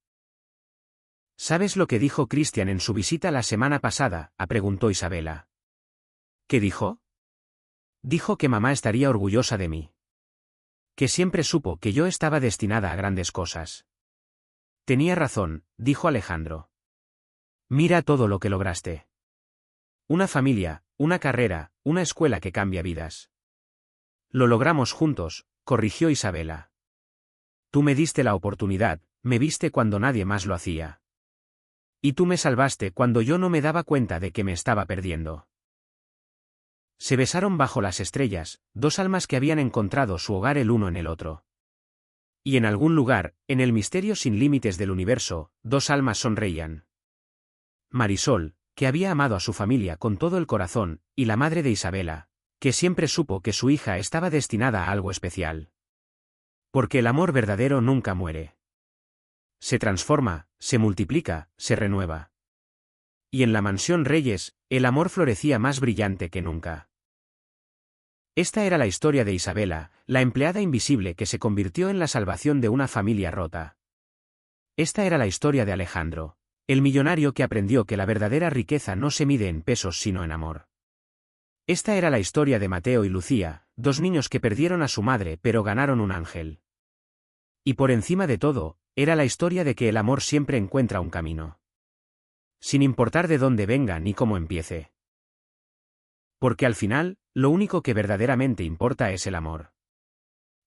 ¿Sabes lo que dijo Cristian en su visita la semana pasada?, preguntó Isabela. ¿Qué dijo? Dijo que mamá estaría orgullosa de mí. Que siempre supo que yo estaba destinada a grandes cosas. Tenía razón, dijo Alejandro. Mira todo lo que lograste. Una familia, una carrera, una escuela que cambia vidas. Lo logramos juntos, corrigió Isabela. Tú me diste la oportunidad, me viste cuando nadie más lo hacía. Y tú me salvaste cuando yo no me daba cuenta de que me estaba perdiendo. Se besaron bajo las estrellas, dos almas que habían encontrado su hogar el uno en el otro. Y en algún lugar, en el misterio sin límites del universo, dos almas sonreían. Marisol, que había amado a su familia con todo el corazón, y la madre de Isabela, que siempre supo que su hija estaba destinada a algo especial. Porque el amor verdadero nunca muere. Se transforma, se multiplica, se renueva. Y en la mansión Reyes, el amor florecía más brillante que nunca. Esta era la historia de Isabela, la empleada invisible que se convirtió en la salvación de una familia rota. Esta era la historia de Alejandro, El millonario que aprendió que la verdadera riqueza no se mide en pesos sino en amor. Esta era la historia de Mateo y Lucía, dos niños que perdieron a su madre pero ganaron un ángel. Y por encima de todo, era la historia de que el amor siempre encuentra un camino. Sin importar de dónde venga ni cómo empiece. Porque al final, lo único que verdaderamente importa es el amor.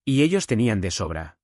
Y ellos tenían de sobra.